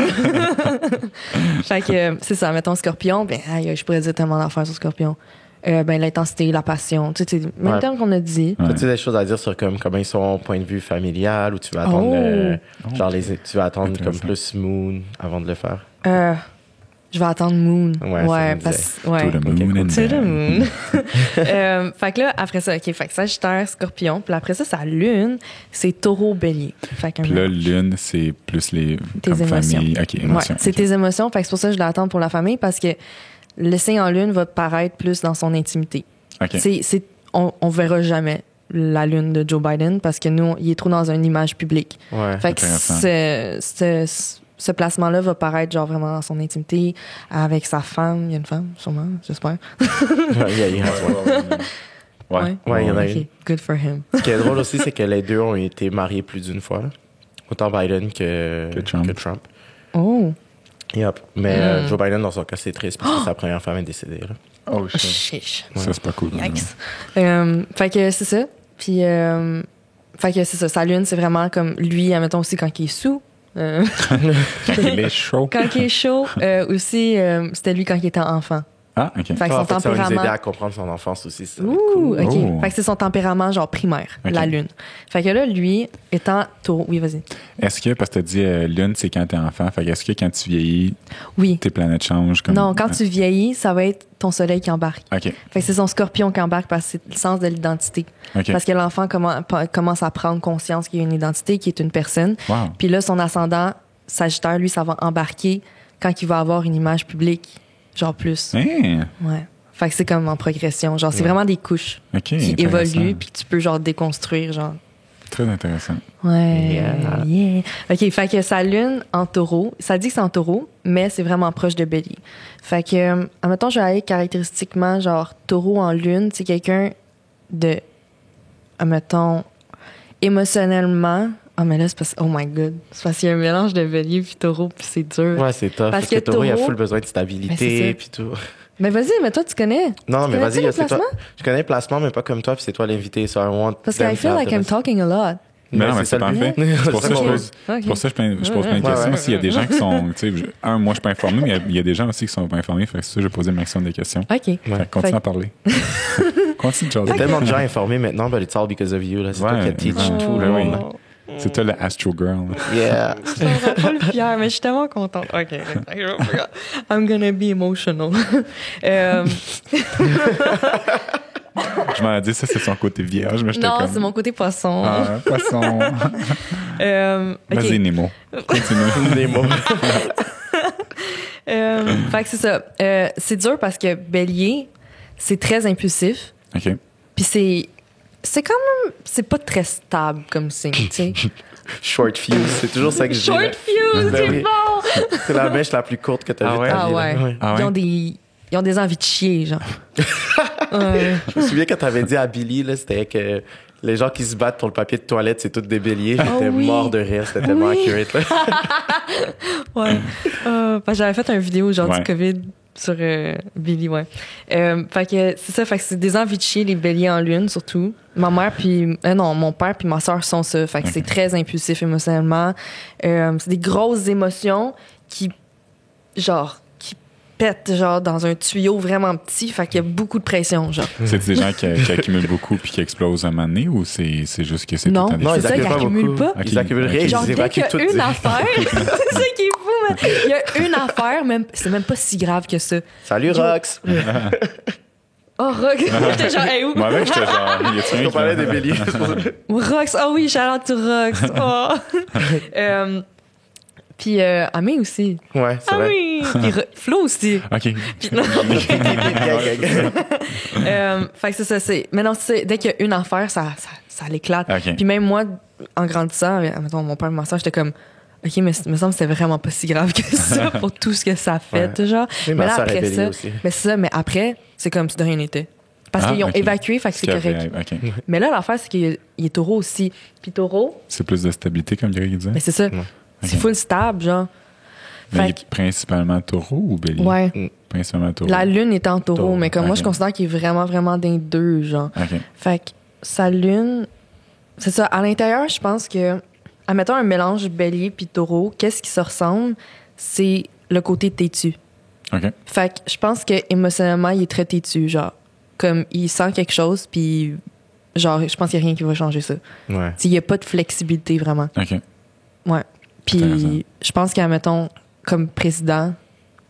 Fait que, c'est ça, mettons Scorpion, ben, aïe, je pourrais dire tellement d'affaires sur Scorpion. Ben, l'intensité, la passion, tu sais, même Ouais. terme qu'on a dit. Ouais. As-tu des choses à dire sur comme, comment ils sont au point de vue familial ou tu vas attendre, Oh. genre tu vas attendre comme Intéressant. plus Moon avant de le faire? Je vais attendre Moon. Ouais, ça me parce ouais. To the moon and cool. To the back. moon. Fait que là, après ça, OK, fait que Sagittaire, Scorpion, puis après ça, sa lune, c'est Taureau, Bélier. Fait qu'un Puis là, match. lune, c'est plus les Tes comme émotions. famille. OK, émotions. Ouais, c'est OK. tes émotions. Fait que c'est pour ça que je l'attends pour la famille parce que le signe en lune va paraître plus dans son intimité. OK. On verra jamais la lune de Joe Biden parce que nous, il est trop dans une image publique. Ouais. Fait que Intéressant. ce placement-là va paraître genre vraiment dans son intimité avec sa femme. Il y a une femme, sûrement, j'espère. Il y a- Ouais. Ouais, il y en a Ok, une. good for him. Ce qui est drôle aussi, c'est que les deux ont été mariés plus d'une fois. Là. Autant Biden que Trump. Oh, Yep. Mais Joe Biden, dans son cas, c'est triste parce que sa première femme est décédée. Là. Oh, shit. chiche. Ça, c'est pas cool. Yikes. Fait que c'est ça. Puis, fait que c'est ça. Sa lune, c'est vraiment comme lui, admettons aussi quand il est sous. Quand il est chaud. Quand il est chaud, aussi, c'était lui quand il était enfant. Ah, OK. Fait que Ah, son fait que ça va nous aider tempérament. à comprendre son enfance aussi. Ça, Ouh, cool. OK. Oh. Fait que c'est son tempérament, genre primaire, Ok. la lune. Fait que là, lui, étant taureau. Oui, vas-y. Est-ce que, parce que tu as dit lune, c'est quand t'es enfant, fait que est-ce que quand tu vieillis, Oui. tes planètes changent? Comme... Non, quand tu vieillis, ça va être ton soleil qui embarque. OK. Fait que c'est son scorpion qui embarque parce que c'est le sens de l'identité. OK. Parce que l'enfant commence à prendre conscience qu'il y a une identité, qu'il est une personne. Wow. Puis là, son ascendant, Sagittaire, lui, ça va embarquer quand il va avoir une image publique, genre plus. Hein? Ouais. Fait que c'est comme en progression. Genre, c'est vraiment des couches OK. qui intéressant. évoluent, puis tu peux, genre, déconstruire, genre. Très intéressant. Ouais. Yeah. OK, fait que sa lune en taureau, ça dit que c'est en taureau, mais c'est vraiment proche de Bélier. Fait que, admettons, je vais aller caractéristiquement, genre, taureau en lune, c'est quelqu'un de, admettons, émotionnellement Ah, mais là, c'est parce... Oh my God. C'est parce qu'il y a un mélange de bélier puis taureau, puis c'est dur. Ouais, c'est tough. Parce que taureau, il a full besoin de stabilité, puis tout. Mais vas-y, mais toi, tu connais. Non, mais vas-y, c'est toi. Je connais le placement, mais pas comme toi, puis c'est toi l'invité. So I want parce que I feel like I'm talking a lot. Mais non, mais c'est parfait. C'est pour ça que je pose plein de questions. Ouais. S'il y a des gens qui sont, tu sais, moi, je suis pas informé, mais il y a des gens aussi qui sont pas informés. Fait que c'est ça, je vais poser le maximum de questions. OK. Fait que continue à parler. Continue, Charles. Il y a tellement de gens informés maintenant, but it's all because of you. Là. C'est toi qui as teach tout le monde. Là. C'est toi le Astro Girl. Yeah. Je suis pas le fière, mais je suis tellement contente. OK. I'm gonna be emotional. Je m'en ai dit, ça, c'est son côté vierge, mais j'étais non, comme... c'est mon côté poisson. Ah, poisson. Vas-y, Nemo. Continue. Nemo. Fait que c'est ça. C'est dur parce que bélier, c'est très impulsif. OK. Puis c'est quand même... C'est pas très stable comme signe, tu sais. Short fuse, c'est toujours ça que je dis. Short fuse, c'est oui. bon! C'est la mèche la plus courte que t'as vue de ta vie. Ouais. Ah ouais? Ils ont des envies de chier, genre. Je me souviens quand t'avais dit à Billy, là, c'était que les gens qui se battent pour le papier de toilette, c'est tous des béliers. J'étais mort de rire, c'était tellement accurate. Là. Ouais. Parce que j'avais fait une vidéo genre du COVID sur Billy, ouais. Fait que c'est ça, fait que c'est des envies de chier, les béliers en lune, surtout. Ma mère puis... mon père puis ma soeur sont ça. Fait que c'est très impulsif émotionnellement. C'est des grosses émotions qui pètent genre dans un tuyau vraiment petit, fait qu'il y a beaucoup de pression, genre. C'est des gens qui accumulent beaucoup puis qui explosent à un moment donné, ou c'est juste que c'est non, tout le temps non, des c'est ça, ils accumulent pas. Okay. Ils accumulent rien, genre, ils évacuent tout. Dès qu'il y a une affaire, c'est ça qui est fou, man. Il y a une affaire, c'est même pas si grave que ça. Salut, Rox! Oh, Rox! J'étais genre, hey, où? Moi, avec, j'étais genre, il y a-tu un On parlait des béliers. Rox, oh oui, shout-out to Rox. Oh. Puis Amé aussi. Ouais, c'est vrai. Oui. Puis Flo aussi. OK. Puis, non. Fait que c'est ça. Mais non, dès qu'il y a une affaire, ça l'éclate. Okay. Puis même moi, en grandissant, mettons, mon père et ma soeur, j'étais comme... OK, mais il me semble que c'était vraiment pas si grave que ça pour tout ce que ça fait, genre. Mais là, après ça... aussi. Mais c'est ça, mais après, c'est comme si de rien n'était. Parce qu'ils ont évacué, fait que c'est correct. Okay. Mais là, l'affaire, c'est qu'il est taureau aussi. Puis taureau... C'est plus de stabilité, comme Greg disait? Mais c'est ça. C'est full stable, genre. Mais il est principalement taureau ou bélier? Ouais. Principalement taureau. La lune est en taureau, mais comme moi, je considère qu'il est vraiment, vraiment d'un deux, genre. Fait que sa lune, c'est ça. À l'intérieur, je pense que, admettons un mélange bélier puis taureau, qu'est-ce qui se ressemble? C'est le côté têtu. Fait que je pense que émotionnellement, il est très têtu, genre. Comme, il sent quelque chose, puis genre, je pense qu'il n'y a rien qui va changer ça. Ouais. Il n'y a pas de flexibilité, vraiment. Ouais. Puis, je pense qu'admettons, comme président,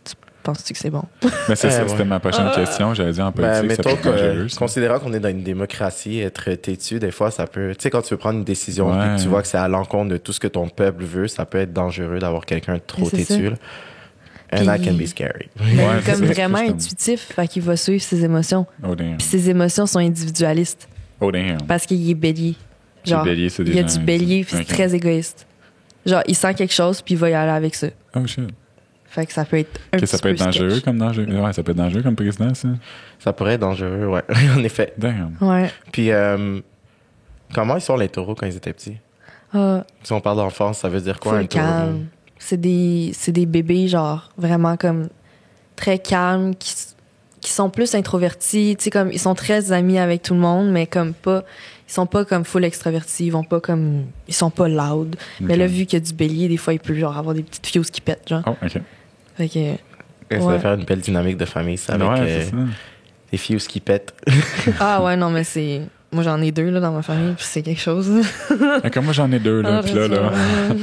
tu penses-tu que c'est bon? Mais c'est ça, c'était ma prochaine question. J'allais dire en politique, mettons que, considérant qu'on est dans une démocratie, être têtu, des fois, ça peut... Tu sais, quand tu veux prendre une décision et que tu vois que c'est à l'encontre de tout ce que ton peuple veut, ça peut être dangereux d'avoir quelqu'un de trop têtu. And that can be scary. Mais comme vraiment intuitif, fait qu'il va suivre ses émotions. Puis ses émotions sont individualistes. Parce qu'il est bélier. Genre, il y a du bélier, puis c'est très égoïste. Genre, il sent quelque chose, puis il va y aller avec ça. Oh shit. Fait que ça peut être un petit peu ça peut être dangereux comme dangereux. Ouais, ça peut être dangereux comme président, ça. Ça pourrait être dangereux, ouais. En effet. Damn. Ouais. Puis, comment ils sont les taureaux quand ils étaient petits? Si on parle d'enfance, ça veut dire quoi un taureau? Calme. C'est des bébés, genre, vraiment comme très calmes, qui sont plus introvertis. Tu sais, comme, ils sont très amis avec tout le monde, mais comme pas... Ils sont pas comme full extravertis, ils sont pas loud. Mais là, vu qu'il y a du bélier, des fois, il peut genre avoir des petites fuses qui pètent, genre. Oh, OK. Fait que... Ça va faire une belle dynamique de famille, ça, avec des fuses qui pètent. Ah ouais, non, mais c'est... Moi, j'en ai deux, là, dans ma famille, puis c'est quelque chose. Comme moi, j'en ai deux, là, puis là...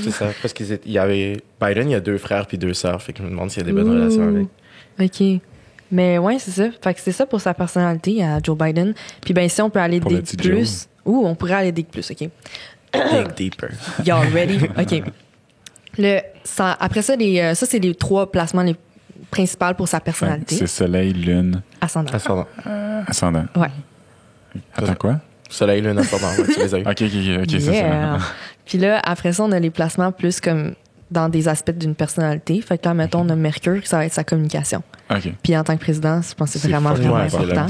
C'est ça, parce qu'il y avait... Biden, il y a 2 frères puis 2 sœurs, fait que je me demande s'il y a des bonnes relations avec. OK. Mais ouais, c'est ça. Fait que c'est ça pour sa personnalité à Joe Biden. Puis ben si on peut aller dig plus... on pourrait aller dig plus, OK. Dig deeper. Y'all ready? OK. Après ça, ça, c'est les 3 placements les principaux pour sa personnalité. C'est soleil, lune... Ascendant. Ascendant. Ouais. Attends, quoi? Soleil, lune, ascendant. Ouais, tu les as eu. OK, c'est ça. Puis là, après ça, on a les placements plus comme dans des aspects d'une personnalité. Fait que là, mettons, on a Mercure, ça va être sa communication. OK. Puis en tant que président, je pense que c'est vraiment important.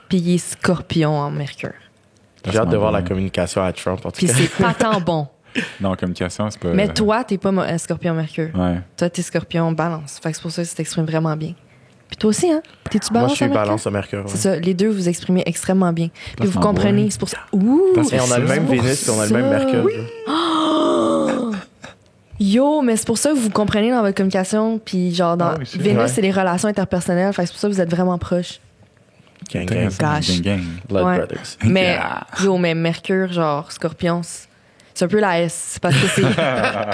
Puis il est Scorpion en Mercure. J'ai hâte de voir la communication à Trump, en tout cas. Puis c'est pas tant bon. Non, communication, c'est pas. Mais toi, t'es pas Scorpion Mercure. Ouais. Toi, t'es Scorpion Balance. Fait que c'est pour ça que tu t'exprimes vraiment bien. Puis toi aussi, hein? T'es-tu Balance? Moi, je suis à Mercure? balance au Mercure. C'est ça, les deux vous exprimez extrêmement bien. Puis Place vous en comprenez, bois. c'est pour ça. Ouh! Et on a le même pour Vénus et on a le même ça. Mercure. Oui. Yo, mais c'est pour ça que vous comprenez dans votre communication. Puis genre, dans oui, c'est Vénus, vrai. c'est les relations interpersonnelles. Fait que c'est pour ça que vous êtes vraiment proches. Gang, gang. Intéressant. Gosh. Gang, gang. Blood Ouais. Brothers. Mais, Yeah. yo, mais Mercure, genre, Scorpion, c'est un peu la S. C'est parce que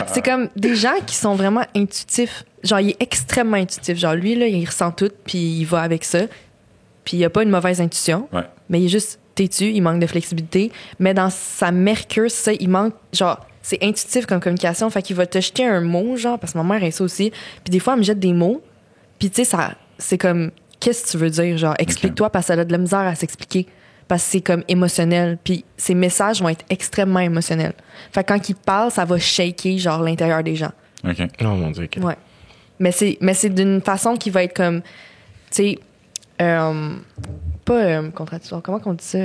c'est comme des gens qui sont vraiment intuitifs. Genre, il est extrêmement intuitif. Genre, lui, là, il ressent tout, puis il va avec ça. Puis il a pas une mauvaise intuition, Ouais. mais il est juste têtu, il manque de flexibilité. Mais dans sa Mercure, ça, il manque, genre, c'est intuitif comme communication. Fait qu'il va te jeter un mot, genre, parce que ma mère est ça aussi. Puis des fois, elle me jette des mots. Puis tu sais, ça, c'est comme, qu'est-ce que tu veux dire? Genre, explique-toi, parce qu'elle a de la misère à s'expliquer. Parce que c'est comme émotionnel. Puis ses messages vont être extrêmement émotionnels. Fait que quand il parle, ça va shaker, genre, l'intérieur des gens. OK. Oh mon Dieu. ok. Ouais. Mais c'est d'une façon qui va être comme, tu sais, pas contradictoire. Comment qu'on dit ça?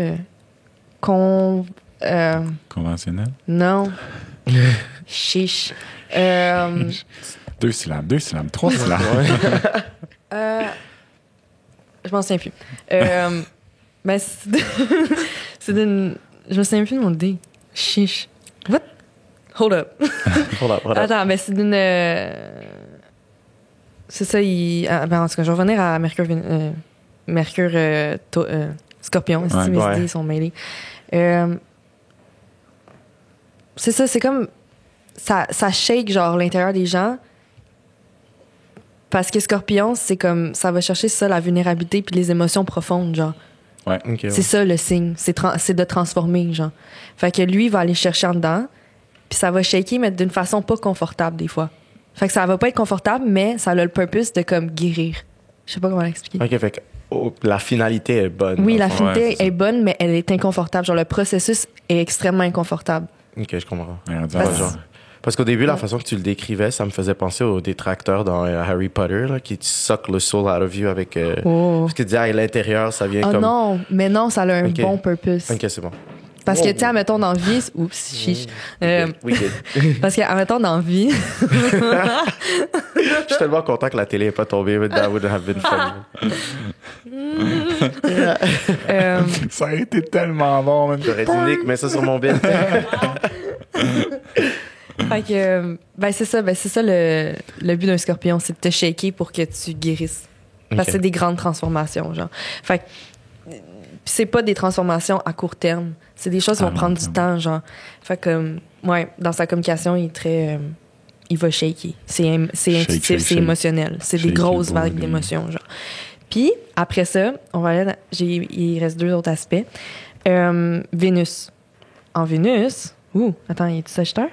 Conventionnel. Non. Chiche. Deux syllabes, trois syllabes. Je m'en souviens plus. Ben, c'est d'une. Je me souviens plus de mon dé. Chiche. What? Hold up. Voilà. Attends, mais c'est d'une. C'est ça, ben, en tout cas, je vais revenir à Mercure Scorpion. Ouais. Mes Ouais. idées sont mêlées. C'est ça, c'est comme. Ça shake, genre, l'intérieur des gens. Parce que Scorpion, c'est comme. Ça va chercher ça, la vulnérabilité puis les émotions profondes, genre. Ouais. Ok, ouais. C'est ça le signe. C'est de transformer, genre. Fait que lui, il va aller chercher en dedans. Puis ça va shaker, mais d'une façon pas confortable, des fois. Fait que ça va pas être confortable, mais ça a le purpose de, comme, guérir. Je sais pas comment l'expliquer. Ok, fait que la finalité est bonne. Oui, dans la le fond. finalité ouais, c'est ça. est bonne, mais elle est inconfortable. Genre, le processus est extrêmement inconfortable. Ok, je comprends. Ouais, on dit, Parce- ah, genre, Parce qu'au début, la Ouais. façon que tu le décrivais, ça me faisait penser aux détracteurs dans Harry Potter, là, qui suck le soul out of you avec. Oh. Parce que tu dis, à l'intérieur, ça vient Oh comme. non, mais non, ça a un Ok. bon purpose. Ok, c'est bon. Parce que, Wow. tu sais, admettons, dans vie... Oups, chiche. Oui, Parce que, admettons, dans vie... Je suis tellement content que la télé n'est pas tombée, but that would have been funny. ça a été tellement bon, man. J'aurais dit, Nick, mets ça sur mon bill. Fait que, ben c'est ça le but d'un scorpion, c'est de te shaker pour que tu guérisses. Parce que Ok. c'est des grandes transformations, genre. Fait que, pis c'est pas des transformations à court terme, c'est des choses qui À vont prendre long du terme. temps, genre. Fait que, ouais, dans sa communication, il est très. Il va shaker. C'est intuitif, shake, c'est shake. émotionnel. C'est des Shake grosses your vagues body. d'émotions, genre. Puis, après ça, on va aller il reste deux autres aspects. Vénus. En Vénus. Attends, il est Sagittaire?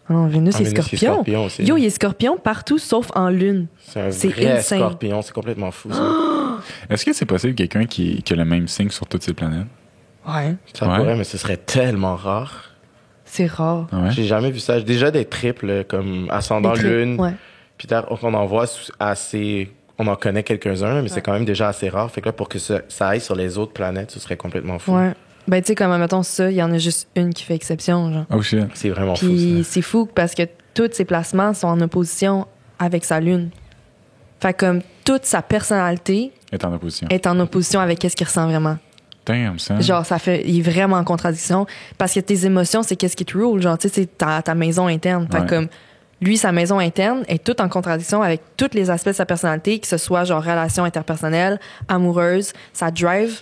Ah non, Vénus Ah, est Vénus, c'est scorpion. Scorpion aussi. Yo, il est scorpion partout sauf en lune. C'est c'est un vrai insane. scorpion, c'est complètement fou, ça. Est-ce que c'est possible quelqu'un qui a le même signe sur toutes ces planètes? Ouais. Ça Ouais. pourrait, mais ce serait tellement rare. C'est rare. Ah ouais? J'ai jamais vu ça. J'ai déjà des triples, comme ascendant Les tripes, lune. Ouais. Puis on en voit assez. On en connaît quelques-uns, mais c'est quand même déjà assez rare. Fait que là, pour que ça aille sur les autres planètes, ce serait complètement fou. Ouais. Ben, tu sais, comme, mettons ça, il y en a juste une qui fait exception, genre. Oh shit. C'est vraiment fou, Puis ça. c'est fou parce que tous ses placements sont en opposition avec sa lune. Fait comme toute sa personnalité Est en opposition. est en opposition avec qu'est-ce qu'il ressent vraiment. Damn, ça. Genre, il est vraiment en contradiction. Parce que tes émotions, c'est qu'est-ce qui te rule. Genre, tu sais, c'est ta maison interne. Fait Ouais. comme, lui, sa maison interne est toute en contradiction avec tous les aspects de sa personnalité, que ce soit, genre, relation interpersonnelle, amoureuse, sa drive,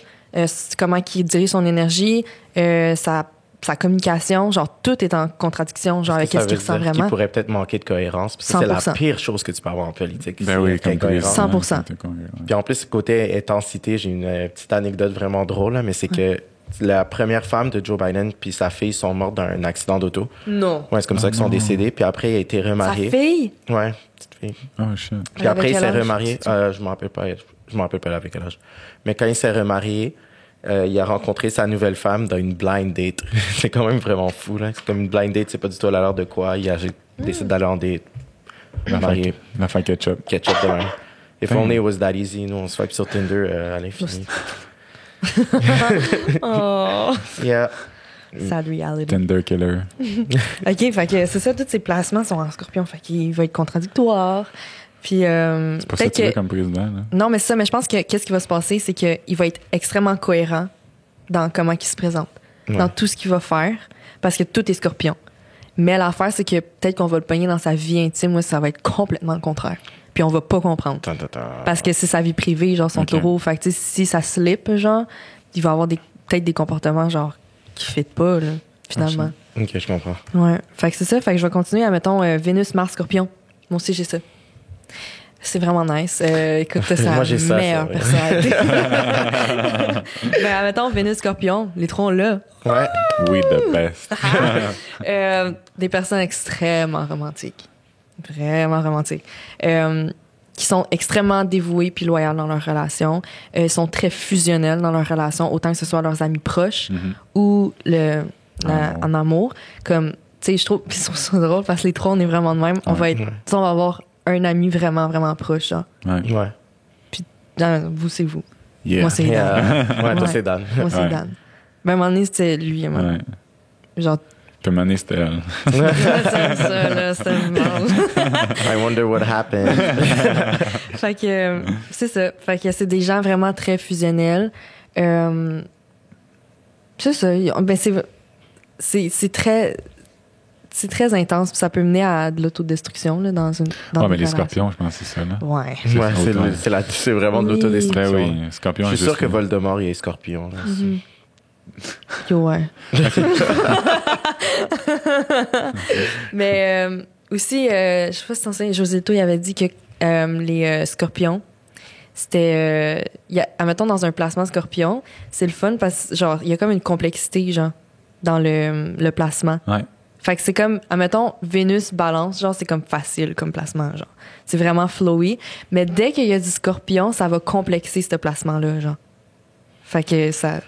comment il dirige son énergie, sa communication. Genre, tout est en contradiction, genre, avec Ça qu'est-ce qu'il veut ressent dire vraiment. qu'il pourrait peut-être manquer de cohérence. Puis ça, c'est la 100%. pire chose que tu peux avoir en politique. Ben oui, c'est comme tous les incohérence. 100%. Ouais, comme tous les- Puis en plus, côté intensité, j'ai une petite anecdote vraiment drôle, là, mais c'est que la première femme de Joe Biden puis sa fille sont mortes dans un accident d'auto. Non. Ouais, c'est comme ça qu'ils sont décédés. Puis après, il a été Sa remarié. fille? Ouais, petite fille. Oh shit. Puis Elle après, avait il quel s'est âge, remarié. sais-tu? Je me rappelle pas. Je me rappelle pas avec quel âge. Mais quand il s'est remarié, il a rencontré sa nouvelle femme dans une blind date. C'est quand même vraiment fou, là. C'est comme une blind date, c'est pas du tout à l'heure de quoi. Il a décidé d'aller en date. Marié. L'affaire ketchup. Ketchup de même. If Damn. only it was that easy. Nous, on swipe sur Tinder à l'infini. Oh. Yeah. Sad reality. Tender killer. OK, fait que c'est ça, tous ces placements sont en scorpion. Fait qu'il va être contradictoire. Puis, C'est pas ça que tu veux comme président, là. Non, mais c'est ça, mais je pense que qu'est-ce qui va se passer, c'est qu'il va être extrêmement cohérent dans comment il se présente, dans tout ce qu'il va faire, parce que tout est scorpion. Mais l'affaire, c'est que peut-être qu'on va le pogner dans sa vie intime, moi, ça va être complètement le contraire. Puis on va pas comprendre. Parce que c'est sa vie privée, genre son taureau. Fait que si ça slip, genre, il va avoir peut-être des comportements, genre, qui fit pas, là, finalement. Ok, je comprends. Ouais. Fait que c'est ça. Fait que je vais continuer à, mettons, Vénus, Mars, Scorpion. Moi aussi, j'ai ça. C'est vraiment nice. Écoute, c'est Moi, j'ai ça, meilleure ouais. personnalité. Mais admettons, Vénus, Scorpion, les trois, on l'a. Ouais. Oui, the best. Des personnes extrêmement romantiques. Vraiment romantiques. Qui sont extrêmement dévouées puis loyales dans leur relation. Sont très fusionnelles dans leur relation, autant que ce soit leurs amis proches ou en amour. Comme, tu sais, je trouve, puis c'est drôle parce que les trois, on est vraiment de même. On va être, on va avoir un ami vraiment, vraiment proche, genre. Ouais. Puis, genre, vous, c'est vous. Yeah. Moi, c'est Dan. Ouais, toi, Ouais. c'est Dan. Moi, c'est Dan. Ben, à un moment donné, c'était lui. Ouais. Genre, Puis à un moment donné, c'était elle. ça, là, c'était mal. I wonder what happened. Fait que, c'est ça. Fait que c'est des gens vraiment très fusionnels. C'est ça. Ben, c'est très... C'est très intense, puis ça peut mener à de l'autodestruction là, dans une. Dans Mais une les relation. scorpions, je pense que c'est ça, là. Ouais. Ouais, c'est vraiment de Oui. l'autodestruction. Ben oui, scorpion. Je suis sûr juste que là. Voldemort, il est scorpion. Là. Yo, ouais. Mais aussi, je sais pas si t'en sais, Joséto, il avait dit que les scorpions, c'était. Admettons, dans un placement scorpion, c'est le fun parce que, genre, il y a comme une complexité, genre, dans le placement. Ouais. Fait que c'est comme, admettons, Vénus, Balance, genre, c'est comme facile comme placement, genre. C'est vraiment flowy. Mais dès qu'il y a du scorpion, ça va complexer ce placement-là, genre. Fait que ça.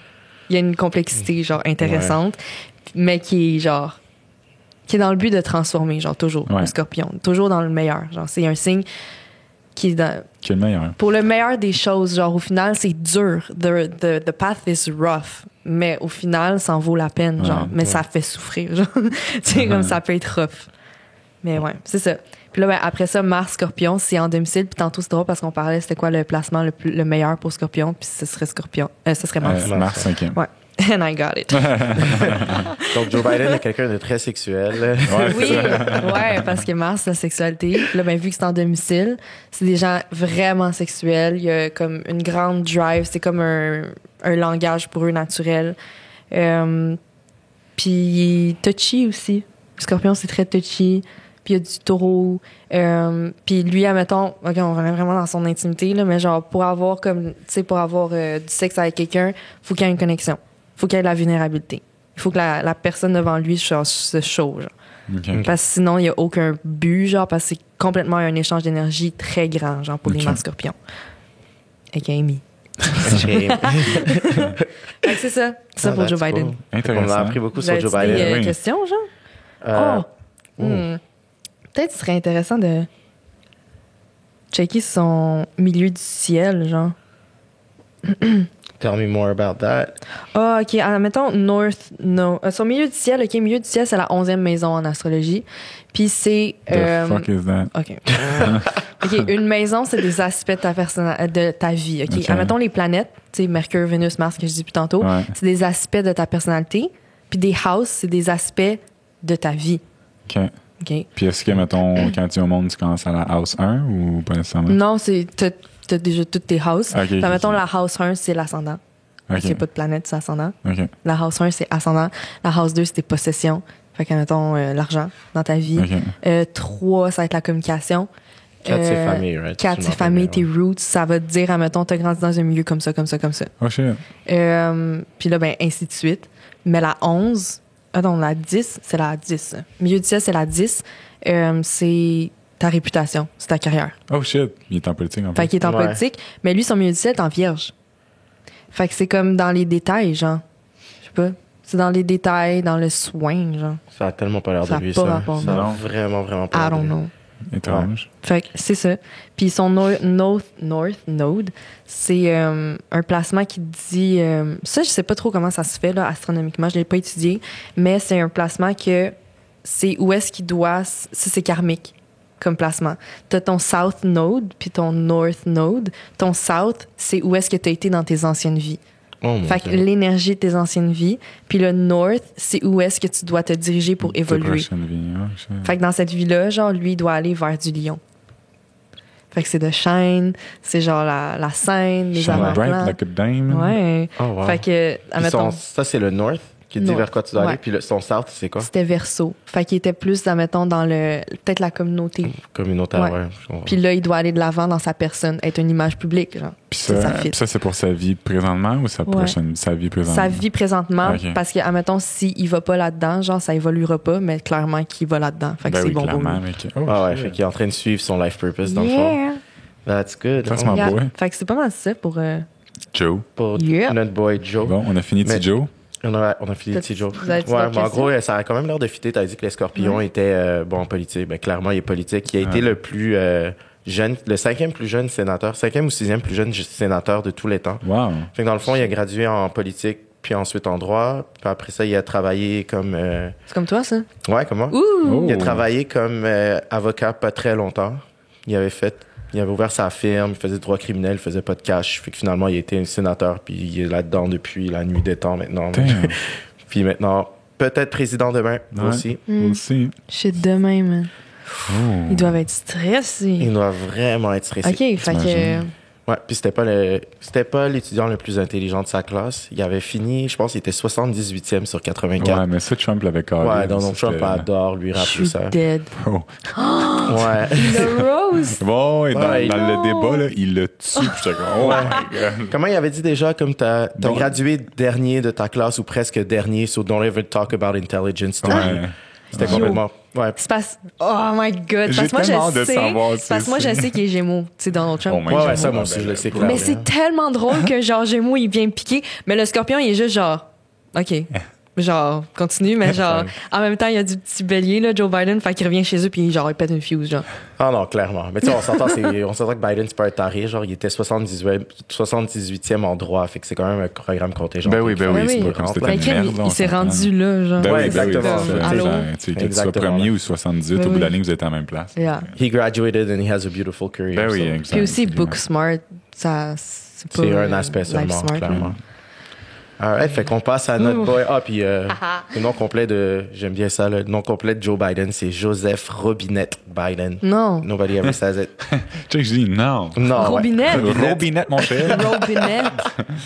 Il y a une complexité, genre, intéressante, mais qui est, genre. Qui est dans le but de transformer, genre, toujours, le scorpion. Toujours dans le meilleur. Genre, c'est un signe qui est dans. Qui est le meilleur. Pour le meilleur des choses, genre, au final, c'est dur. The path is rough. Mais au final, ça en vaut la peine, genre. Mais ça fait souffrir, genre. Tu sais, comme ça peut être rough. Mais ouais, c'est ça. Puis là, ben, après ça, Mars, Scorpion, c'est en domicile. Puis tantôt, c'est drôle parce qu'on parlait, c'était quoi le placement le meilleur pour Scorpion. Puis ce serait Scorpion. Ce serait Mars. Mars 5e. Ouais. And I got it. Donc, Joe Biden est quelqu'un de très sexuel. Oui, ouais, parce que Mars, la sexualité. Là, ben, vu que c'est en domicile, c'est des gens vraiment sexuels. Il y a comme une grande drive. C'est comme un langage pour eux naturel. Puis touchy aussi. Le Scorpion, c'est très touchy. Puis il y a du taureau. Puis lui, admettons, OK, on va vraiment dans son intimité, là, mais genre, pour avoir comme, tu sais, pour avoir du sexe avec quelqu'un, faut qu'il y ait une connexion. Faut qu'il y ait de la vulnérabilité. Il faut que la personne devant lui genre, se chaud, genre. Okay. Parce que sinon, il n'y a aucun but, genre, parce que c'est complètement un échange d'énergie très grand, genre, pour les Mars Scorpions. Avec Amy. Fait que c'est ça. C'est ça pour Joe Biden. Cool. On Intéressant. a appris beaucoup Vous sur Joe avez Biden. des oui. questions, genre? Peut-être ce serait intéressant de checker son milieu du ciel, genre. Tell me more about that. Ah, OK. Mettons North... No. Son milieu du ciel, OK. Milieu du ciel, c'est la 11e maison en astrologie. Puis c'est... The fuck is that? OK. OK. Une maison, c'est des aspects de ta vie. OK. OK. Mettons les planètes, tu sais, Mercure, Vénus, Mars, que je dis plus tantôt. Ouais. C'est des aspects de ta personnalité. Puis des houses, c'est des aspects de ta vie. OK. OK. Puis est-ce que, mettons, quand tu es au monde, tu commences à la house 1 ou pas nécessairement? Non, t'as déjà toutes tes houses. OK, Puis, OK, mettons, OK. la house 1, c'est l'ascendant. OK. Il n'y a pas de planète, c'est ascendant. OK. La house 1, c'est ascendant. La house 2, c'est tes possessions. Fait que, mettons, l'argent dans ta vie. OK. 3, ça va être la communication. 4, c'est famille, right? 4, c'est famille, tes roots. Ça va te dire, admettons, t'as grandi dans un milieu comme ça, comme ça, comme ça. Oh shit. Puis là, ben, ainsi de suite. Mais la 11, non, la 10, c'est la 10. Milieu du ciel, c'est la 10. C'est ta réputation, c'est ta carrière. Oh shit. Il est en politique en Fait fait. qu'il est en Ouais. politique, mais lui, son milieu du ciel est en vierge. Fait que c'est comme dans les détails, genre. Je sais pas. C'est dans les détails, dans le soin, genre. Ça a tellement pas l'air Ça de lui, a pas ça. rapport, Ça a non. vraiment, vraiment pas I l'air de don't lui. know. Étrange. Fait que c'est ça. Puis son North Node, c'est un placement qui dit... ça, je sais pas trop comment ça se fait là, astronomiquement, je l'ai pas étudié, mais c'est un placement que c'est où est-ce qu'il doit... Ça, c'est karmique comme placement. T'as ton South Node puis ton North Node. Ton South, c'est où est-ce que tu as été dans tes anciennes vies. Oh, mon Fait que Dieu. l'énergie de tes anciennes vies. Puis le North, c'est où est-ce que tu dois te diriger pour Ta évoluer. prochaine vie, Fait que dans cette vie-là, genre, lui, il doit aller vers du lion. Fait que c'est de shine, c'est genre la scène, les Shine bright avantements. like a diamond. Ouais. Oh, wow. Fait que, Puis admettons, ça, c'est le North qui te dit North, vers quoi tu dois aller. ouais. Puis son South, c'est quoi? c'était verso. Fait qu'il était plus, admettons, dans peut-être la communauté. Communautaire, Ouais. ouais. je comprends. Puis là, il doit aller de l'avant dans sa personne, être une image publique, genre. Puis Ça ça, fit. puis ça, c'est pour sa vie présentement ou sa vie présentement? Sa vie présentement, Ok. parce que, admettons, s'il va pas là-dedans, genre, ça évoluera pas, mais clairement qu'il va là-dedans. Fait que Ben c'est oui, bon pour lui. clairement, mec. Oh, Ah ouais, shit. fait qu'il est en train de suivre son life purpose dans le fond. Yeah! That's good. That's Oh. my Yeah. boy. Fait que c'est pas mal ça pour... Joe. Pour Yeah. notre boy Joe. Bon, on a fini Mais- de Joe. On a fini petit Joe. Vous avez-tu Ouais, d'autres mais en questions? gros, ça a quand même l'air de fitter. T'as dit que les Scorpions Ouais. étaient bon politique. Ben clairement, il est politique. Il a été Ouais. le plus jeune, le 5e plus jeune sénateur, 5e ou 6e plus jeune sénateur de tous les temps. Wow. Fait que dans le fond, il a gradué en politique, puis ensuite en droit. Puis après ça, il a travaillé comme C'est comme toi, ça? ouais, comment? Ouh! Oh. Il a travaillé comme avocat pas très longtemps. Il avait ouvert sa firme, il faisait du droit criminel, il faisait pas de cash. Fait que finalement, il a été un sénateur, puis il est là-dedans depuis la nuit des temps maintenant. Damn. Puis maintenant, peut-être président demain Ouais. aussi. Mm. Aussi. Shit, demain, man. Oh. Ils doivent être stressés. Il doit vraiment être stressé. OK, fait que... T'imagines? Ouais, puis c'était pas l'étudiant le plus intelligent de sa classe. Il avait fini, je pense, il était 78e sur 84. Ouais, mais ça, Trump l'avait carré. Ouais, Donald Ça, Trump c'était- adore lui Je rappeler suis ça. dead. Oh. Ouais. Le rose! Bon, et dans, Ouais, dans non. le débat, là, il le tue. Puis j'étais comme, oh my God. Comment il avait dit déjà, comme t'as Donc- gradué dernier de ta classe ou presque dernier, so don't ever talk about intelligence to me. Ouais. C'était Yo. complètement. Ouais. C'est parce... Oh my God! J'ai Parce que moi, tellement hâte je de sais... savoir, Parce que moi, je c'est- sais qu'il est Gémeaux. Tu sais, Donald Trump. Oh my Ouais, God. ouais, ça, moi Ah, aussi, ben, je le sais ben, clairement. Mais c'est tellement drôle que, genre, Gémeaux, il vient me piquer. Mais le Scorpion, il est juste genre... OK. Genre, continue, mais genre... En même temps, il y a du petit bélier, là, Joe Biden. Fait qu'il revient chez eux, puis genre, il pète une fuse, genre. Ah non, clairement. Mais tu sais, on s'entend que Biden, c'est pas un taré. Genre, il était 78e en droit. Fait que c'est quand même un programme contingent. Ben oui, Ouais, c'est oui. pas comme c'était Fait une qu'il merde. là, on il s'est s'entend. rendu là, genre. Ben Ouais, oui, ben oui, exactement. c'est ça. Allô? Genre, tu sais, que tu sois Exactement. premier ou 78, Ben au bout de oui. la ligne, vous êtes à la même place. Yeah. He graduated and he has a beautiful career. Ben oui, so exact. Puis aussi, absolument. book smart, ça, c'est pas... C'est un aspect life seulement, smart, clairement. Alright, fait qu'on passe à notre boy. Ah, puis le nom complet j'aime bien ça, le nom complet de Joe Biden, c'est Joseph Robinette Biden. Non. Nobody ever says it. Tu sais que je dis non. Non, ouais. Robinette. Robinette, mon cher. Robinette.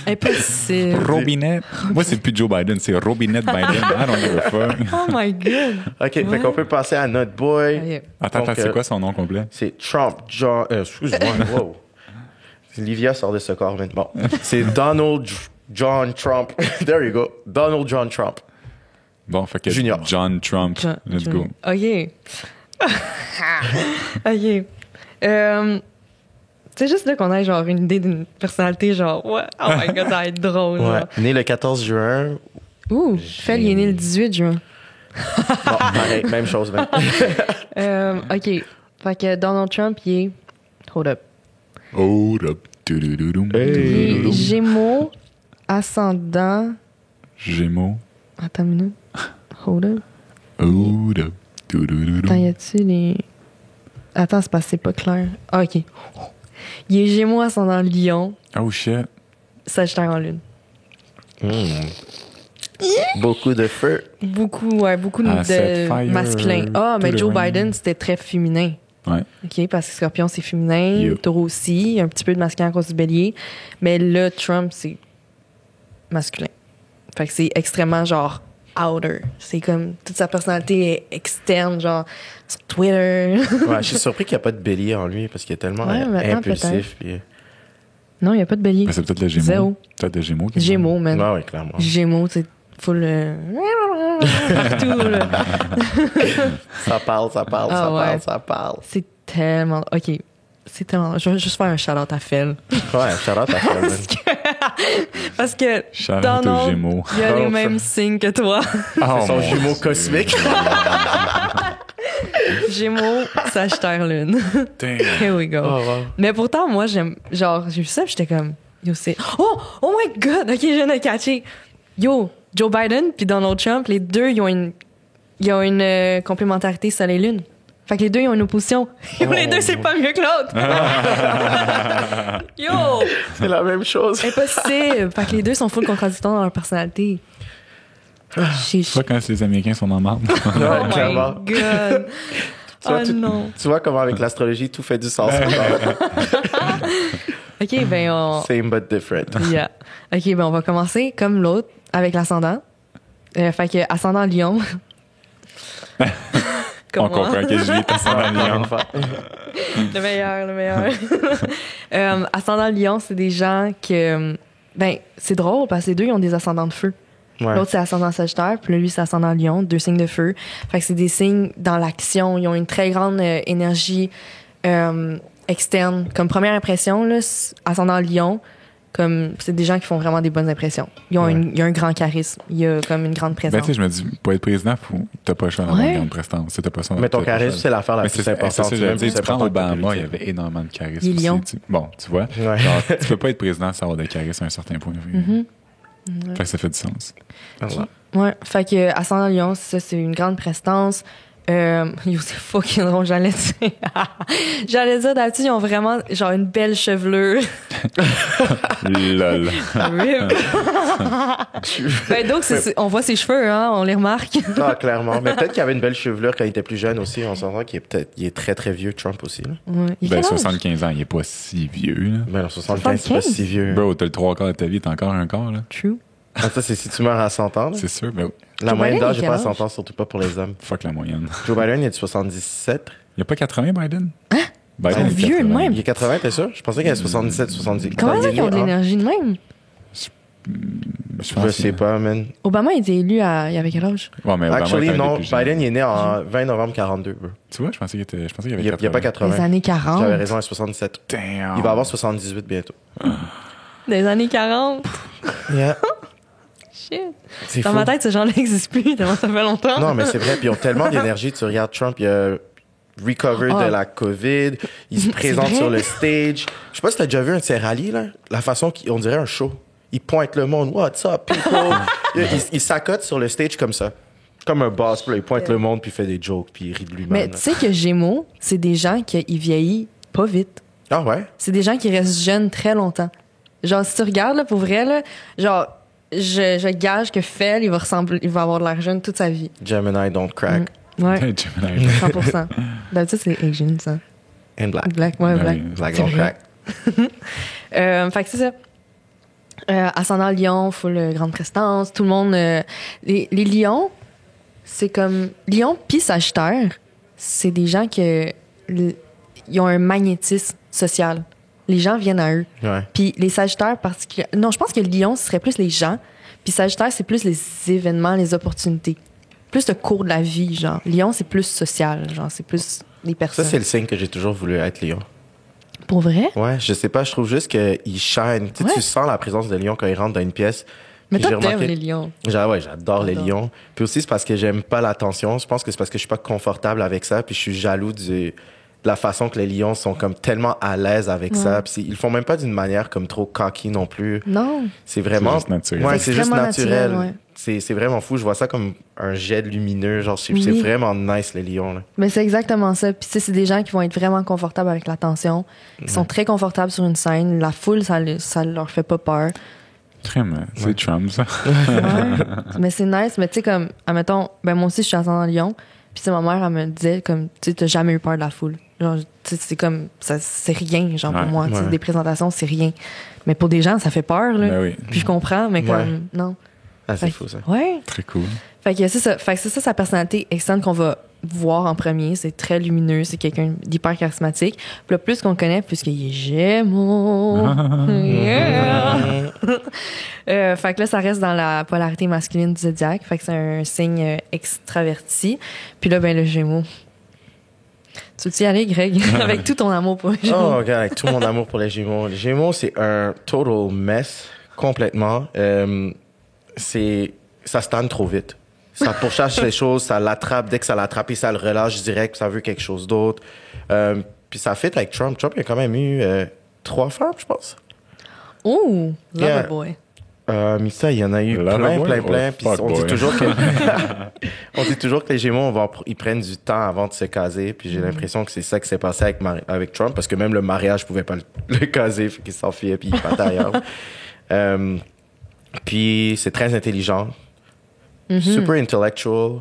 Impossible. Robinette. Moi, c'est plus Joe Biden, c'est Robinette Biden. I don't give a fuck. Oh my God. OK, fait qu'on peut passer à notre boy. Ok. Attends, Donc, c'est quoi son nom complet? C'est Trump John... excuse-moi, wow. Livia sort de ce corps maintenant. Bon, c'est Donald John Trump. There you go. Donald John Trump. Bon, fait que Junior. John Trump. Let's go. OK. OK. C'est juste là qu'on a genre une idée d'une personnalité genre ouais, oh my god, ça va être drôle. Ouais. genre. Né le 14 juin. Ouh, Fel, il est né le 18 juin. Bon, pareil, même chose. Même. OK. Fait que Donald Trump, il est... Hold up. Hold up. Dou-dou-dou-dou. Il est Gémeaux, ascendant... Gémeaux. Attends une minute. Hold up. Hold up. Dou-dou-dou-dou. Attends, y a-tu les... Attends, c'est parce que c'est pas clair. Ah, OK. Il est Gémeaux, ascendant Lion, Oh shit. Sagittaire en Lune. Beaucoup de feu. Beaucoup Ah, set de fire masculin. Ah, mais to the Joe rain. Biden, c'était très féminin. Ouais. OK, parce que Scorpion, c'est féminin. Yup. Taureau aussi. Un petit peu de masculin à cause du bélier. Mais là, Trump, c'est masculin. Fait que c'est extrêmement, genre, outer. C'est comme... Toute sa personnalité est externe, genre, sur Twitter. Ouais, je suis surpris qu'il n'y a pas de bélier en lui parce qu'il est tellement Ouais, maintenant, impulsif. Puis... Non, il n'y a pas de bélier. Ben, c'est peut-être le Gémeaux. Zéro. Peut-être le Gémeaux. qui est Gémeaux, man. Ouais, clairement. Gémeaux, c'est full... partout, là. Ça parle, ça parle, Ah ça ouais. parle, ça parle. C'est tellement... OK. C'est tellement... Je vais juste faire un shout-out à Fel. Ouais, shout-out à Sheldon. Parce que Shout out aux Donald, Gémeaux. il a les Oh, mêmes signes que toi. Oh, Son mon jumeau Dieu. cosmique. Gémeaux, Sagittaire, Lune. Damn. Here we go. Oh, wow. Mais pourtant, moi, j'aime. Genre, j'ai vu ça, puis j'étais comme. Yo, c'est. Oh my god! Ok, je viens de catcher. Yo, Joe Biden puis Donald Trump, les deux, ils ont une complémentarité Soleil-Lune. Fait que les deux, ils ont une opposition. Yo, les deux, c'est pas mieux que l'autre. Yo! C'est la même chose. Impossible. Fait que les deux sont full contradictoires dans leur personnalité. Tu vois quand les Américains sont en marde. Oh my clairement. god. Tu vois, Oh non. Tu vois comment avec l'astrologie, tout fait du sens. Ok, ben on. Same but different. Yeah. Ok, ben on va commencer comme l'autre avec l'ascendant. Fait que ascendant Lion. Comme On moi. comprend que Julie est ascendant Lion. Le meilleur. Ascendant Lion, c'est des gens que. Ben, c'est drôle parce que les deux, ils ont des ascendants de feu. Ouais. L'autre, c'est ascendant Sagittaire, puis lui, c'est ascendant Lion, deux signes de feu. Fait que c'est des signes dans l'action. Ils ont une très grande énergie externe. Comme première impression, là, ascendant Lion, comme c'est des gens qui font vraiment des bonnes impressions. Ils ont il y a un grand charisme. Il y a comme une grande présence. Ben, tu sais, je me dis, pour être président, t'as pas le choix d'avoir Ouais. une grande prestance. T'as pas ça. Mais ton t'as pas le charisme, choix. c'est l'affaire la Mais plus c'est importante. ça, j'allais Même dire, plus tu prends importante que Obama, il y politique. avait énormément de charisme. Il est lion. aussi, bon, tu vois. Ouais. Genre, tu peux pas être président sans avoir de charisme à un certain point de vue. Mm-hmm. Fait que ça fait du sens. Voilà. Ouais, fait que ascendant Lion, c'est une grande prestance. Yo, c'est fucking drôle, j'allais dire d'habitude, ils ont vraiment genre une belle chevelure. Lol. Rip. Ben donc on voit ses cheveux, hein, on les remarque. Ah, clairement. Mais peut-être qu'il avait une belle chevelure quand il était plus jeune aussi. On s'entend qu'il est très, très vieux, Trump aussi. Là. Ouais. Il a Ben, quel âge? 75 ans, il est pas si vieux, là. Ben, en 75, c'est pas 75? si vieux. Bro, t'as le 3 quarts de ta vie, t'as encore un quart, là. True. Ah, ça, c'est si tu meurs à 100 ans. Là. C'est sûr, mais La Joe moyenne Biden, d'âge il n'est a pas à quel 100 ans, surtout pas pour les hommes. fuck la moyenne. Joe Biden, il est de 77. Il y a pas 80, Biden? Hein? Biden, Ils sont il est vieux de 80. même. Il est 80, t'es sûr? Je pensais qu'il avait 77, 70. Comment Quand ça il est qu'ils ont de né, l'énergie de même? Je Je sais pas, man. Obama a été élu il y avait quel âge? Ouais, mais Obama Actually, était non. plus jeune. Biden, il est né en 20 novembre 42, bro. Tu vois, je pensais qu'il avait Il n'y a pas 80. Des années 40. J'avais raison, il est 77. Damn. Il va avoir 78 bientôt. Des années 40. Yeah. Shit. C'est Dans fou. ma tête, ce genre n'existe plus tellement ça fait longtemps. Non, mais c'est vrai. Puis ils ont tellement d'énergie. Tu regardes Trump, il a recovered Ah. de la COVID. Il se présente vrai? sur le stage. Je sais pas si t'as déjà vu un de ses rallyes, là. La façon qu'on dirait un show. Il pointe le monde. What's up, people? il s'accote sur le stage comme ça. Comme un boss. Puis là, il pointe le monde, puis il fait des jokes, puis il rit de lui-même. Mais là. tu sais que Gémeaux, c'est des gens qui vieillissent pas vite. Ah ouais? C'est des gens qui restent jeunes très longtemps. Genre, si tu regardes, là, pour vrai, là, genre, je gage que Fel, il va avoir de l'air jeune toute sa vie. Gemini don't crack. Ouais, Gemini. 100%. D'habitude, c'est Asian, ça. And black. Black, ouais, Ouais, black. Black C'est don't vrai. crack. Fait que c'est ça. Ascendant Lion, full grande prestance. Tout le monde. Les lions, c'est comme. Lion pis Sagittaire, c'est des gens qui ils ont un magnétisme social. Les gens viennent à eux. Ouais. Puis les Sagittaires, particulièrement. Non, je pense que Lion, ce serait plus les gens. Puis Sagittaire, c'est plus les événements, les opportunités. Plus le cours de la vie, genre. Lion, c'est plus social, genre. C'est plus les Ça, personnes. c'est le signe que j'ai toujours voulu être lion. Pour vrai? Ouais, je sais pas, je trouve juste qu'il shine. Tu sais, Ouais. tu sens la présence de lion quand il rentre dans une pièce. Mais Puis j'ai toi, t'aimes remarqué- les lions. Ouais, j'adore les J'adore. lions. Puis aussi, c'est parce que j'aime pas l'attention. Je pense que c'est parce que je suis pas confortable avec ça. Puis je suis jaloux de la façon que les lions sont comme tellement à l'aise avec ça. Puis ils le font même pas d'une manière comme trop cocky non plus. Non. C'est vraiment. C'est juste naturel. Ouais, C'est c'est juste extrêmement naturel. naturel, ouais. C'est vraiment fou. Je vois ça comme un jet lumineux. Genre, c'est Oui. vraiment nice, les lions. Là. Mais c'est exactement ça. Puis tu sais, c'est des gens qui vont être vraiment confortables avec l'attention. Ils sont très confortables sur une scène. La foule, ça leur fait pas peur. Crème, c'est Trump, ça. Ouais. Mais c'est nice. Mais tu sais, comme, admettons, ben moi aussi, je suis ascendant Lion. Puis tu sais, ma mère, elle me disait, comme, tu sais, t'as jamais eu peur de la foule. Genre, tu sais, c'est comme, ça, c'est rien, genre, pour Ouais, moi. Tu sais, ouais. des présentations, c'est rien. Mais pour des gens, ça fait peur, là. Ben oui, Puis je comprends, mais comme, Ouais. non. Ah, c'est Fait fou, ça. Ouais. très cool. Fait que c'est ça. Fait que c'est ça sa personnalité externe qu'on va voir en premier. C'est très lumineux. C'est quelqu'un d'hyper charismatique. Puis là, plus qu'on le connaît, plus qu'il est Gémeaux. Yeah! Fait que là, ça reste dans la polarité masculine du zodiaque. Fait que c'est un signe extraverti. Puis là, ben, le Gémeaux. Tu veux y aller, Greg? Avec tout ton amour pour les Gémeaux. Oh, regarde, avec tout mon amour pour les Gémeaux. Les Gémeaux, c'est un total mess, complètement. Ça se tanne trop vite. Ça pourchasse les choses, ça l'attrape. Dès que ça l'attrape, ça le relâche direct, ça veut quelque chose d'autre. Puis ça fit avec Trump. Trump, il a quand même eu 3 femmes, je pense. Oh, Yeah. Loverboy. Mais ça, il y en a eu Loverboy, plein. oh, Puis on dit fuckboy. toujours que on dit toujours que les Gémeaux, ils prennent du temps avant de se caser. Puis j'ai l'impression que c'est ça qui s'est passé avec Trump, parce que même le mariage pouvait pas le caser, fait qu'il s'enfuyait puis il partait ailleurs. Puis c'est très intelligent, super intellectual.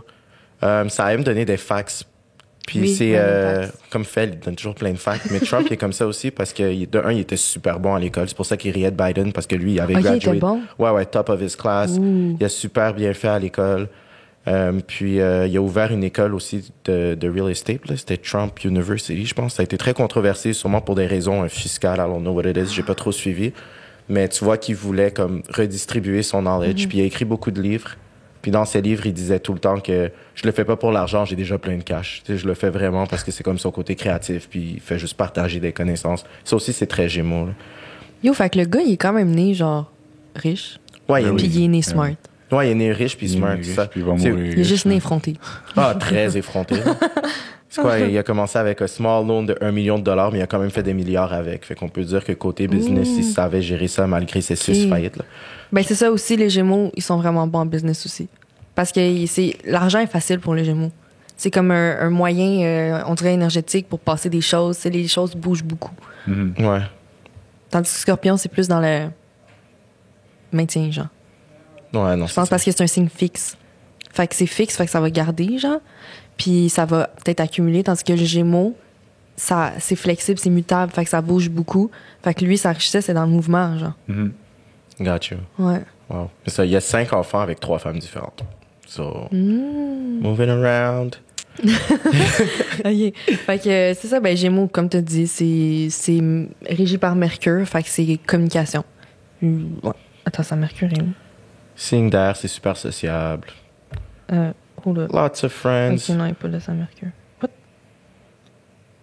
Ça aime donner des facts. Puis Oui, c'est des facts. comme Fell, il donne toujours plein de facts. Mais Trump, il est comme ça aussi parce que, de un, il était super bon à l'école. C'est pour ça qu'il riait de Biden, parce que lui, il avait Ok, il gradué. était bon? Ouais, top of his class. Ouh. Il a super bien fait à l'école. Puis il a ouvert une école aussi de real estate. Là. C'était Trump University, je pense. Ça a été très controversé, sûrement pour des raisons fiscales. I don't know what it is. J'ai pas trop suivi. Mais tu vois qu'il voulait comme redistribuer son knowledge. Puis il a écrit beaucoup de livres. Puis dans ses livres, il disait tout le temps que je le fais pas pour l'argent, j'ai déjà plein de cash. Tu sais, je le fais vraiment parce que c'est comme son côté créatif. Puis il fait juste partager des connaissances. Ça aussi, c'est très Gémeaux. Là. Yo, fait que le gars, il est quand même né, genre, riche. Ouais, Ben Puis oui. il est né smart. Ouais, il est né riche puis smart. Il est riche, ça. puis il va C'est- mourir. Il est juste né effronté. Ah, très effronté. C'est quoi, il a commencé avec un small loan de $1 million, mais il a quand même fait des milliards avec. Fait qu'on peut dire que côté business, il savait gérer ça malgré ses 6 Ok. faillites. Là. Ben, c'est ça aussi, les Gémeaux, ils sont vraiment bons en business aussi. Parce que l'argent est facile pour les Gémeaux. C'est comme un moyen, on dirait, énergétique pour passer des choses. C'est les choses bougent beaucoup. Mhm. Ouais. Tandis que Scorpion, c'est plus dans le maintien, genre. Ouais, non, Je pense parce que c'est un signe fixe. Fait que c'est fixe, fait que ça va garder, genre. Puis ça va peut-être accumuler. Tandis que le Gémeaux, c'est flexible, c'est mutable, fait que ça bouge beaucoup. Fait que lui, sa richesse, c'est dans le mouvement, genre. Mhm. Got you. Ouais. Wow. Mais ça, il y a 5 enfants avec 3 femmes différentes. So, moving around. OK. Fait que c'est ça, ben Gémeaux, comme tu as dit, c'est régi par Mercure, fait que c'est communication. Ouais. Attends, ça Mercure est où? Signe d'air, c'est super sociable. Hold up. Lots of friends. Ok, non, il n'est pas là, ça Mercure. What?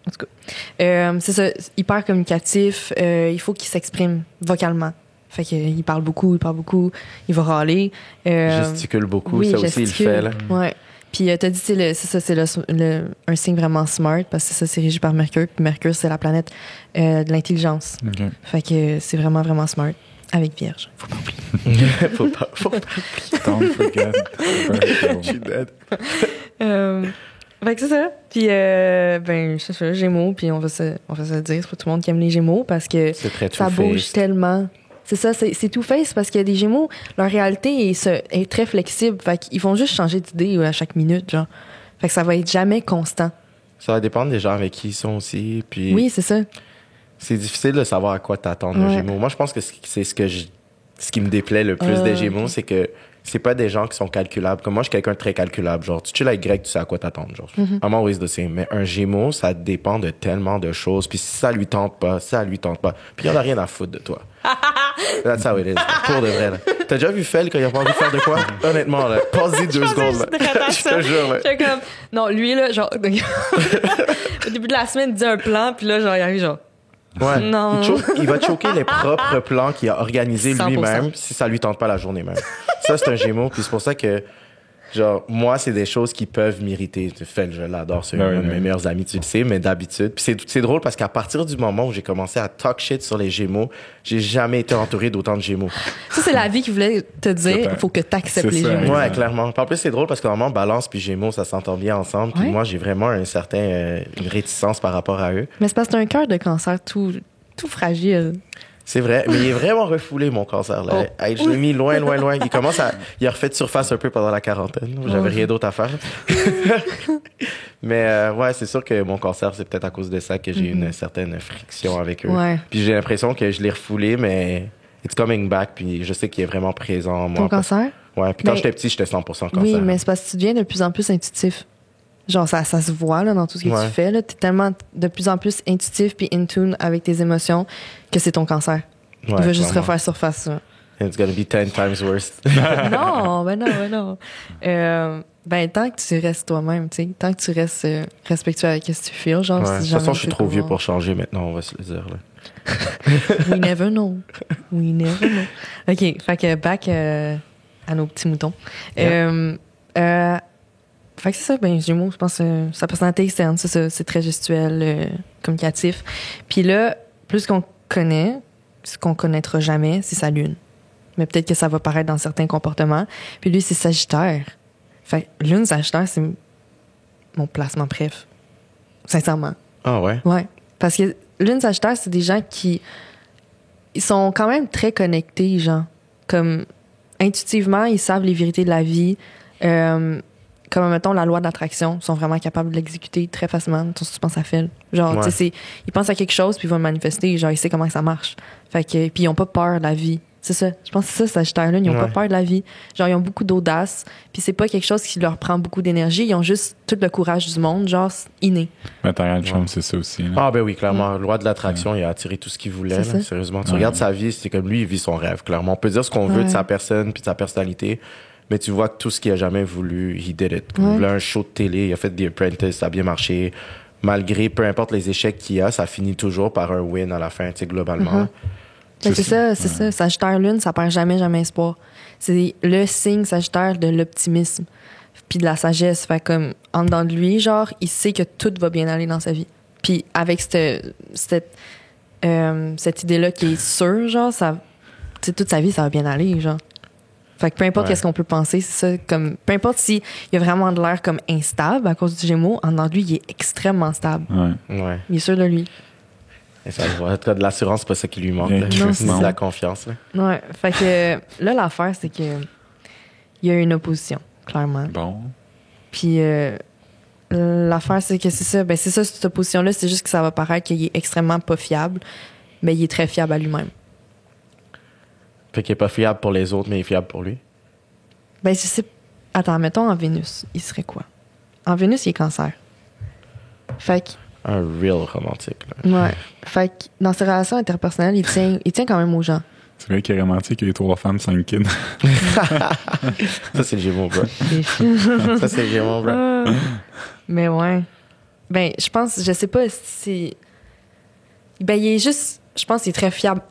En tout cas. C'est ça, hyper communicatif. Il faut qu'il s'exprime vocalement. Fait qu'il parle beaucoup, il va râler. Gesticule beaucoup, oui, ça aussi, il le fait. Là. Ouais. Puis t'as dit, c'est ça, c'est un signe vraiment smart, parce que ça, c'est régi par Mercure. Puis Mercure, c'est la planète de l'intelligence. OK. Fait que c'est vraiment, vraiment smart. Avec Vierge. Faut pas oublier. faut pas. Don't forget. Je suis dead. Fait que c'est ça. Puis, ben, c'est ça, Gémeaux. Puis on va se le dire, c'est pas tout le monde qui aime les Gémeaux, parce que C'est très ça two-faced. bouge tellement. C'est ça, c'est tout face parce que les Gémeaux, leur réalité est très flexible. Fait qu'ils vont juste changer d'idée à chaque minute, genre. Fait que ça va être jamais constant. Ça va dépendre des gens avec qui ils sont aussi. Puis Oui, c'est ça. c'est difficile de savoir à quoi t'attendre, le Ouais. Gémeaux. Moi, je pense que c'est ce qui me déplaît le plus des Gémeaux, ok. c'est que c'est pas des gens qui sont calculables. Comme moi, je suis quelqu'un de très calculable. Genre, tu chill avec Greg, tu sais à quoi t'attendre. Genre, I'm always the same. Mais un Gémeaux, ça dépend de tellement de choses. Puis si ça lui tente pas, ça lui tente pas. Puis il en a rien à foutre de toi. That's how it is. Pour de vrai, là. T'as déjà vu Fel quand il a pas envie de faire de quoi? Honnêtement, là. Passe-y 2 secondes, là. Je te jure, là. J'étais comme, non, lui, là, genre, au début de la semaine, il dit un plan, puis là, genre, il arrive, genre, Ouais. Non. Il va choquer les propres plans qu'il a organisés 100%. lui-même si ça lui tente pas la journée même. Ça, c'est un Gémeaux. Puis c'est pour ça que, genre, moi, c'est des choses qui peuvent m'irriter. Fel, je l'adore. C'est Ben un oui, de mes oui. meilleurs amis, tu le sais, mais d'habitude. Puis c'est drôle parce qu'à partir du moment où j'ai commencé à talk shit sur les Gémeaux, j'ai jamais été entouré d'autant de Gémeaux. ça, c'est la vie qui voulait te dire, il faut que t'acceptes C'est les ça. Gémeaux. Ouais, Exact. clairement. Puis en plus, c'est drôle parce que normalement, Balance puis Gémeaux, ça s'entend bien ensemble. Puis Ouais. moi, j'ai vraiment une réticence par rapport à eux. Mais c'est parce que t'as un cœur de cancer tout fragile. C'est vrai, mais il est vraiment refoulé, mon cancer. Là. Oh. Hey, je l'ai mis loin. Il a refait de surface un peu pendant la quarantaine. J'avais rien d'autre à faire. Mais ouais, c'est sûr que mon cancer, c'est peut-être à cause de ça que j'ai une certaine friction avec eux. Ouais. Puis j'ai l'impression que je l'ai refoulé, mais it's coming back. Puis je sais qu'il est vraiment présent en moi. Ton cancer? Ouais, puis quand Mais- j'étais petit, j'étais 100% cancer. Oui, mais c'est parce que tu deviens de plus en plus intuitif. Genre, ça se voit là, dans tout ce que Ouais. tu fais. T'es tellement de plus en plus intuitif puis in tune avec tes émotions que c'est ton cancer. Ouais, Il veut juste clairement. refaire surface. Ça. It's gonna be 10 times worse. non, ben non. Ben, tant que tu restes toi-même, tu sais, tant que tu restes respectueux avec ce que tu fais, genre, Ouais. si De toute jamais façon, je suis tu trop peux vieux voir. pour changer maintenant, on va se le dire. Là. We never know. OK, fait que back à nos petits moutons. Yeah. Fait que c'est ça, ben Gémeaux, je pense sa personnalité externe, c'est très gestuel, communicatif. Puis là, plus qu'on connaît, ce qu'on connaîtra jamais, c'est sa lune. Mais peut-être que ça va paraître dans certains comportements. Puis lui, c'est Sagittaire. Fait que lune Sagittaire, c'est mon placement préf. Sincèrement. Ah ouais? Ouais. Parce que lune Sagittaire, c'est des gens qui ils sont quand même très connectés, genre. Comme intuitivement, ils savent les vérités de la vie. Comme, mettons, la loi de l'attraction, ils sont vraiment capables de l'exécuter très facilement. Si tu penses à Phil. Genre, tu sais, ils pensent à quelque chose, puis ils vont le manifester. Genre, ils savent comment ça marche. Fait que, puis ils n'ont pas peur de la vie. C'est ça. Je pense que c'est ça, Sagittaire-là. Ils n'ont pas peur de la vie. Genre, ils ont beaucoup d'audace. Puis c'est pas quelque chose qui leur prend beaucoup d'énergie. Ils ont juste tout le courage du monde, genre, inné. Mais Trump, c'est ça aussi. Là. Ah, ben oui, clairement. Loi de l'attraction, il a attiré tout ce qu'il voulait. Là, sérieusement. Tu regardes sa vie, c'est comme lui, il vit son rêve, clairement. On peut dire ce qu'on veut de sa personne puis de sa personnalité. Mais tu vois que tout ce qu'il a jamais voulu, he did it. Il voulait un show de télé, il a fait The Apprentice, ça a bien marché. Malgré, peu importe les échecs qu'il y a, ça finit toujours par un win à la fin, tu sais, globalement. C'est ça. Sagittaire Lune, ça perd jamais espoir. C'est le signe Sagittaire de l'optimisme puis de la sagesse. Fait comme, en dedans de lui, genre, il sait que tout va bien aller dans sa vie. Puis avec cette idée-là qui est sûre, genre, ça, toute sa vie, ça va bien aller, genre. Fait que peu importe qu'est-ce qu'on peut penser, c'est ça, comme, peu importe s'il y a vraiment de l'air comme instable à cause du Gémeaux, en dedans de lui, il est extrêmement stable. Ouais. Il est sûr de lui. Et ça se voit. De l'assurance, c'est pas ça qui lui manque. C'est de la confiance. Là. Ouais. Fait que là, l'affaire, c'est que il y a une opposition, clairement. Bon. Puis l'affaire, c'est que c'est ça. Ben, c'est ça, cette opposition-là, c'est juste que ça va paraître qu'il est extrêmement pas fiable, mais il est très fiable à lui-même. Fait qu'il est pas fiable pour les autres, mais il est fiable pour lui. Ben, je sais. Attends, mettons en Vénus, il serait quoi? En Vénus, il est Cancer. Fait que. Un real romantique. Là. Ouais. Fait que dans ses relations interpersonnelles, il tient quand même aux gens. C'est vrai qu'il est romantique, il y a 3 femmes, 5 kids. Ça, c'est le Gémeaux, bro. Ça, c'est le Gémeaux, bro. Mais ouais. Ben, je pense, je sais pas si. Ben, il est juste. Je pense qu'il est très fiable.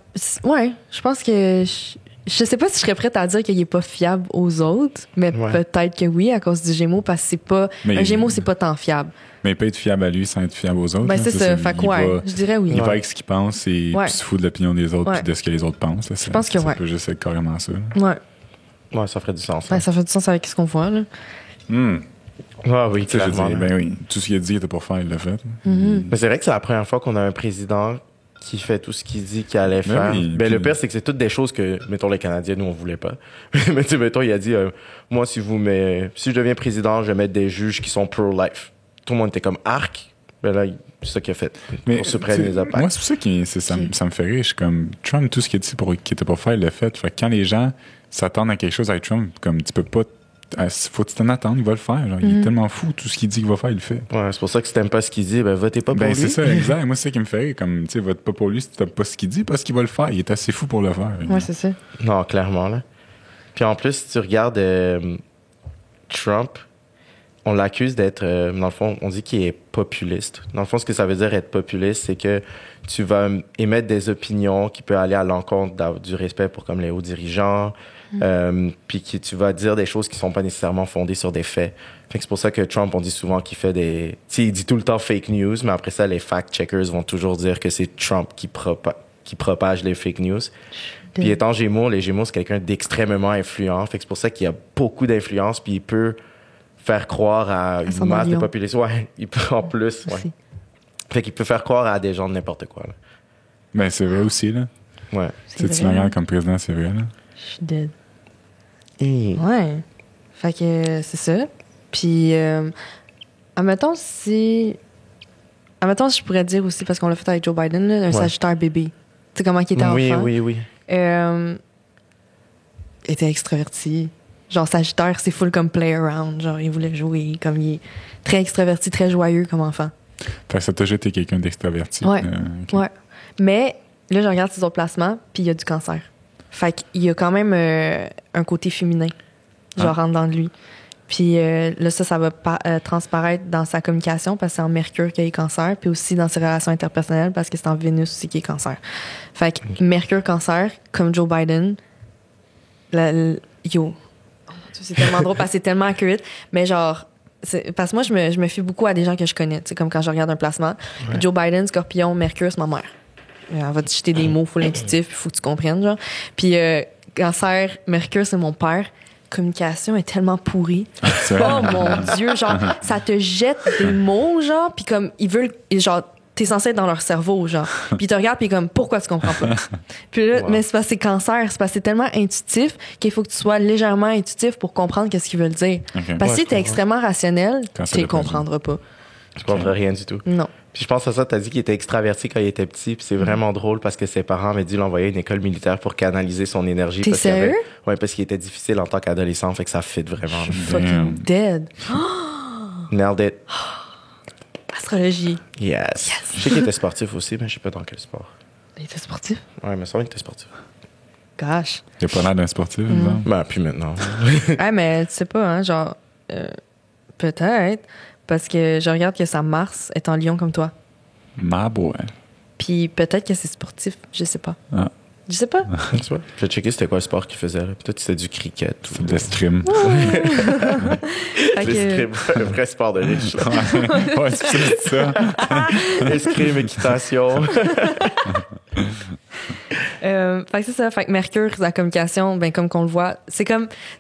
Ouais, je pense que. Je sais pas si je serais prête à dire qu'il est pas fiable aux autres, mais peut-être que oui, à cause du Gémeaux, parce que c'est pas. Un Gémeaux, c'est pas tant fiable. Mais il peut être fiable à lui sans être fiable aux autres. Ben, c'est ça. Fait que je dirais oui. Il va avec ce qu'il pense et puis se fout de l'opinion des autres puis de ce que les autres pensent. Là, je pense que ça peut juste être carrément ça. Là. Ouais, ça ferait du sens. Ben, ça fait du sens avec ce qu'on voit, là. Ah oui, clairement. Ben oui, tout ce qu'il a dit, il était pour faire, il l'a fait. Mais c'est vrai que c'est la première fois qu'on a un président qui fait tout ce qu'il dit qu'il allait faire. Oui, ben, le pire, c'est que c'est toutes des choses que, mettons, les Canadiens, nous, on voulait pas. Mais tu sais, mettons, il a dit, moi, si je deviens président, je vais mettre des juges qui sont pro-life. Tout le monde était comme arc. Ben là, c'est ça qu'il a fait. Mais on se prenne les appâts. Moi, c'est pour ça que ça me fait rire. Je suis comme, Trump, tout ce qu'il a dit qu'il était pour faire, il l'a fait. Fait que quand les gens s'attendent à quelque chose avec Trump, comme, tu peux pas faut que tu t'en attendes, il va le faire. Genre, il est tellement fou, tout ce qu'il dit qu'il va faire, il le fait. Ouais, c'est pour ça que si t'aimes pas ce qu'il dit, ben votez pas pour lui. C'est ça, exact. Moi, c'est ça qui me fait rire. Comme, tu sais, vote pas pour lui si tu n'aimes pas ce qu'il dit, parce qu'il va le faire. Il est assez fou pour le faire. Ouais, c'est ça. Non, clairement, là. Puis en plus, si tu regardes Trump, on l'accuse d'être, dans le fond, on dit qu'il est populiste. Dans le fond, ce que ça veut dire être populiste, c'est que tu vas émettre des opinions qui peuvent aller à l'encontre du respect pour comme les hauts dirigeants, puis que tu vas dire des choses qui sont pas nécessairement fondées sur des faits. Fait que c'est pour ça que Trump, on dit souvent qu'il fait des... Tu sais, il dit tout le temps fake news, mais après ça, les fact-checkers vont toujours dire que c'est Trump qui propage les fake news. Puis étant Gémeaux, les Gémeaux, c'est quelqu'un d'extrêmement influent. Fait que c'est pour ça qu'il y a beaucoup d'influence, puis il peut faire croire à une masse de population. Ouais, il peut en plus. Ouais. Fait qu'il peut faire croire à des gens de n'importe quoi. Là. Ben, c'est vrai aussi, là. Ouais. C'est tu regardes comme président, c'est vrai, là. Je suis dead. Ouais. Fait que c'est ça. Puis, admettons, je pourrais dire aussi, parce qu'on l'a fait avec Joe Biden, là, un Sagittaire bébé. Tu sais comment il était enfant? Oui. Il était extraverti. Genre, Sagittaire, c'est full comme play around. Genre, il voulait jouer. Comme il est très extraverti, très joyeux comme enfant. Fait que ça t'a été quelqu'un d'extraverti. Ouais. Ouais. Mais là, je regarde ses autres placements, puis il y a du cancer. Fait qu'il y a quand même un côté féminin. Genre, en dedans de lui. Puis là, ça va transparaître dans sa communication parce que c'est en Mercure qu'il y a cancer, puis aussi dans ses relations interpersonnelles parce que c'est en Vénus aussi qu'il y a cancer. Fait que Mercure, cancer, comme Joe Biden, Oh mon Dieu, C'est tellement drôle parce que c'est tellement accurate. Mais genre, parce que moi, je me fie beaucoup à des gens que je connais. C'est comme quand je regarde un placement. Puis Joe Biden, Scorpion, Mercure, c'est ma mère. Elle va te jeter des mots full intuitifs, il faut que tu comprennes, genre. Puis Cancer, Mercure, c'est mon père. Communication est tellement pourrie. Oh mon Dieu, genre, ça te jette des mots, genre, puis comme, ils veulent, genre, t'es censé être dans leur cerveau, genre. Puis ils te regardent, puis comme, pourquoi tu comprends pas? Puis là, mais c'est parce que c'est Cancer, c'est parce que c'est tellement intuitif qu'il faut que tu sois légèrement intuitif pour comprendre qu'est-ce qu'ils veulent dire. Okay. Parce que si t'es extrêmement rationnel, tu les comprendras pas. Je comprends rien du tout. Non. Puis je pense à ça, t'as dit qu'il était extraverti quand il était petit, puis c'est vraiment drôle parce que ses parents avaient dû l'envoyer à une école militaire pour canaliser son énergie. T'es sérieux? Ouais, parce qu'il était difficile en tant qu'adolescent, fait que ça fit vraiment. Fucking dead. Nailed it. Astrologie. Yes. Je sais qu'il était sportif aussi, mais je sais pas dans quel sport. Il était sportif? Ouais, mais ça va qu'il était sportif. Gosh. Il a pas l'air d'un sportif, exemple. Ben, puis maintenant. Ah, mais tu sais pas, hein, genre, peut-être, parce que je regarde que sa Mars est en Lion comme toi. Ma boy. Puis peut-être que c'est sportif, je sais pas. Ah. Je sais pas. Tu vois? J'ai checké c'était quoi le sport qu'il faisait. Là. Peut-être c'était du cricket. C'est de l'escrime. Fait que- L'escrime, un vrai sport de riche. Là. Ouais, c'est ça. Escrime, équitation. Fait que c'est ça. Fait que Mercure, la communication, ben comme qu'on le voit, c'est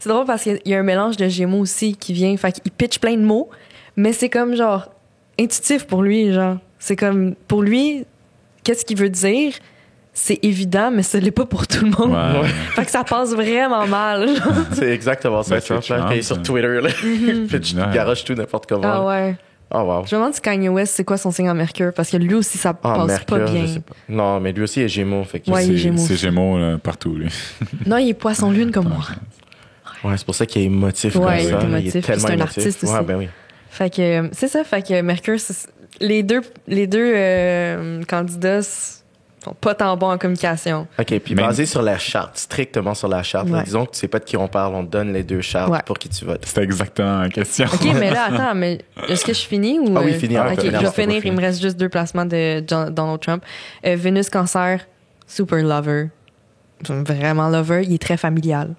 drôle parce qu'il y a un mélange de Gémeaux aussi qui vient. Fait qu'il pitch plein de mots, mais c'est comme genre intuitif pour lui, genre. C'est comme pour lui, qu'est-ce qu'il veut dire? C'est évident, mais ce n'est pas pour tout le monde. Ouais. Fait que ça passe vraiment mal. genre. C'est exactement ça. Ben, Trump, c'est là, Trump, quand il est sur ça. Twitter, là. Puis tu Ouais. garoches tout n'importe comment. Ah ouais. Oh, wow. Je me demande si Kanye West, c'est quoi son signe en Mercure, parce que lui aussi, ça Ah, passe Mercure, pas bien. je sais pas. Non, mais lui aussi est Gémeaux. Fait que Ouais, il est C'est Gémeaux c'est aussi. Gémeaux là, partout, lui. Non, il est poisson-lune comme moi. Ouais, c'est pour ça qu'il est émotif Ouais, comme il est ça. émotif, puis tellement c'est un émotif. artiste aussi. Ouais, ben oui. Fait que c'est ça, fait que Mercure, les deux candidats sont pas tant bons en communication. OK, puis Même- basé sur la charte, strictement sur la charte, là, Ouais. disons que tu sais pas de qui on parle, on te donne les deux chartes Ouais. pour qui tu votes. C'était exactement la question. OK, mais là, attends, mais est-ce que je finis ou... Ah oui, finis. Ah, OK, t'as je vais bien, finir. c'est Il me reste juste 2 placements de Donald Trump. Vénus Cancer, super lover. Vraiment lover. Il est très familial.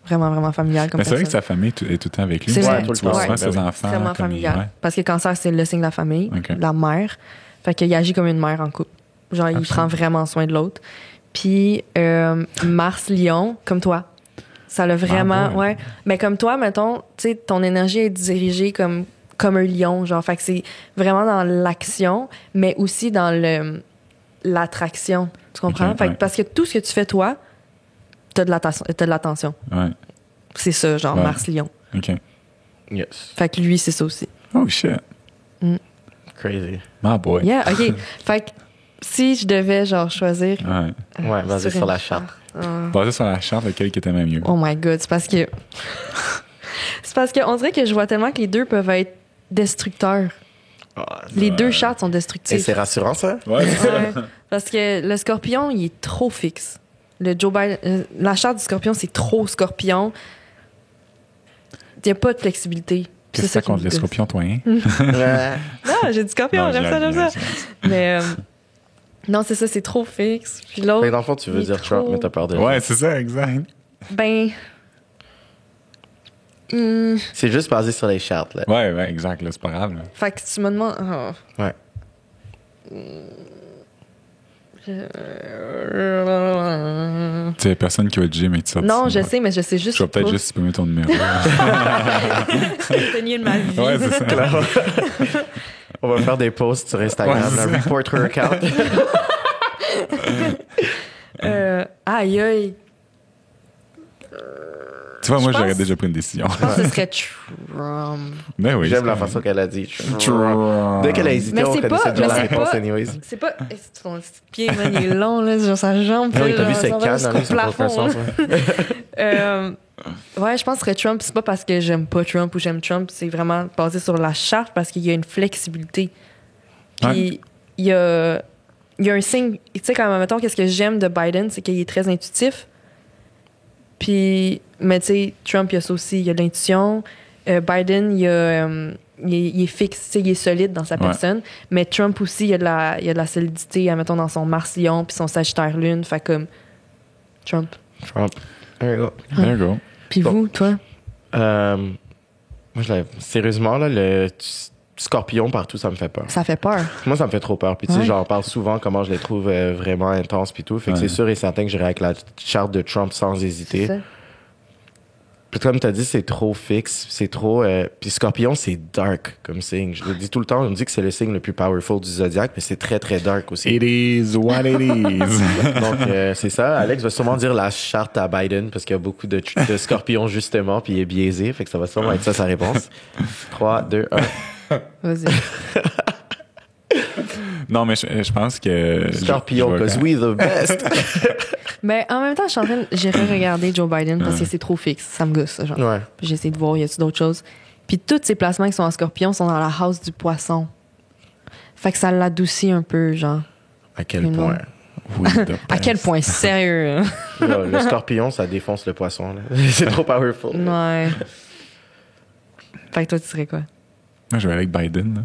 Vraiment, vraiment familial comme Mais c'est vrai que personne. sa famille est tout le temps avec lui. C'est vrai. tout le Tu vois temps. souvent Ouais, ses ben oui. enfants. Extrêmement comme familial. ouais. Parce que Cancer, c'est le signe de la famille, OK. la mère. Fait qu'il agit comme une mère en couple. Genre, il Absolument. prend vraiment soin de l'autre. Puis, Mars, Lion, comme toi. Ça l'a vraiment... Ah, ouais. ouais. Mais comme toi, mettons, tu sais, ton énergie est dirigée comme un lion. Genre, fait que c'est vraiment dans l'action, mais aussi dans l'attraction. Tu comprends? Ok, Fait que ouais. parce que tout ce que tu fais, toi, t'as de l'attention. Ouais. C'est ça, genre Ouais. Mars, Lion. OK. Yes. Fait que lui, c'est ça aussi. Oh, shit. Crazy. My boy. Yeah, OK. Fait que si je devais, genre, choisir... Ouais. Ouais, basé sur une la charte. Basé sur la charte, lequel qui était même mieux. Oh my God, c'est parce que... c'est parce qu'on dirait que je vois tellement que les deux peuvent être destructeurs. Les deux chartes sont Et destructifs. c'est rassurant, ça? Ouais, c'est ça. Ouais, parce que le scorpion, il est trop fixe. Le Joe Biden, la charte du scorpion, c'est trop scorpion. Il n'y a pas de flexibilité. Puis Qu'est-ce que qui t'as contre me les gosse. scorpions, toi, hein? Ouais. Non, j'ai du scorpion, Non, j'aime ça, j'aime ça. Mais non, c'est ça, c'est trop fixe. Puis Mais l'autre, dans le fond, tu veux Il est dire Trump, trop- mais t'as peur de Ouais, c'est ça, exact. ben... C'est juste basé sur les chartes, là. Ouais, ouais, exact, là, c'est pas grave. Là. Fait que tu me demandes... oh. Ouais. Tu sais, personne qui va te gym et tout ça. Non, je sais, mais je sais juste Je vais peut-être pas. juste supprimer ton numéro. Tenir de ma vie. Ouais, c'est ça. On va faire des posts sur Instagram, Ouais, c'est là, report her account. Aïe, aïe. Tu vois, moi, Je j'aurais pense- déjà pris une décision. Je pense que ce serait Trump. Mais oui. J'aime c'est la correct. façon qu'elle a dit. Trump. Dès qu'elle a hésité, Mais on c'est connaissait pas- déjà la mais c'est réponse pas- anyways. C'est pas. C'est ton petit pied, man, il est long, là, genre sa jambe. Ah oui, là, t'as vu ça ses va cannes, jusqu'au hein, ça n'a aucun plafond, sens. là. Ouais, je pense que ce serait Trump. C'est pas parce que j'aime pas Trump ou j'aime Trump, c'est vraiment basé sur la charte parce qu'il y a une flexibilité. Puis il y a un signe. Tu sais, quand mettons, qu'est-ce que j'aime de Biden, c'est qu'il est très intuitif. Puis, mais tu sais, Trump, il y a ça aussi. Il y a de l'intuition. Biden, il est fixe, tu sais, il est solide dans sa Ouais. personne. Mais Trump aussi, il y a de la solidité, admettons, dans son Mars-Lion puis son Sagittaire-Lune. Fait comme Trump. Trump. There you go. There you go. Puis Bon. vous, toi? Moi, sérieusement, là, le scorpion partout, ça me fait peur. Ça fait peur. Moi, ça me fait trop peur. Puis, tu sais, Ouais. j'en parle souvent comment je les trouve vraiment intenses. Puis tout. Fait que Ouais. c'est sûr et certain que j'irai avec la charte de Trump sans hésiter. C'est ça. Puis comme tu as dit, c'est trop fixe. C'est trop. Puis Scorpion, c'est dark comme signe. Je le dis tout le temps. On me dit que c'est le signe le plus powerful du zodiaque, mais c'est très, très dark aussi. It is what it is. Donc, c'est ça. Alex va sûrement dire la charte à Biden parce qu'il y a beaucoup de scorpions, justement, puis il est biaisé. Fait que ça va sûrement être ça sa réponse. 3, 2, 1. Vas-y. Non, mais je pense que... Scorpion, je vais- because we the best. Mais en même temps, je suis en train de... J'ai regardé Joe Biden parce que c'est trop fixe. Ça me gosse, ça, genre. Ouais. Puis j'ai essayé de voir, y a-t-il d'autres choses. Puis tous ces placements qui sont en scorpion sont dans la house du poisson. Fait que ça l'adoucit un peu, genre. À quel Mais non. point? Oui, the À quel best. point? Sérieux, hein? Là, le scorpion, ça défonce le poisson. Là. C'est trop powerful. Ouais. Fait que toi, tu serais quoi? Moi, je vais aller avec Biden. Là.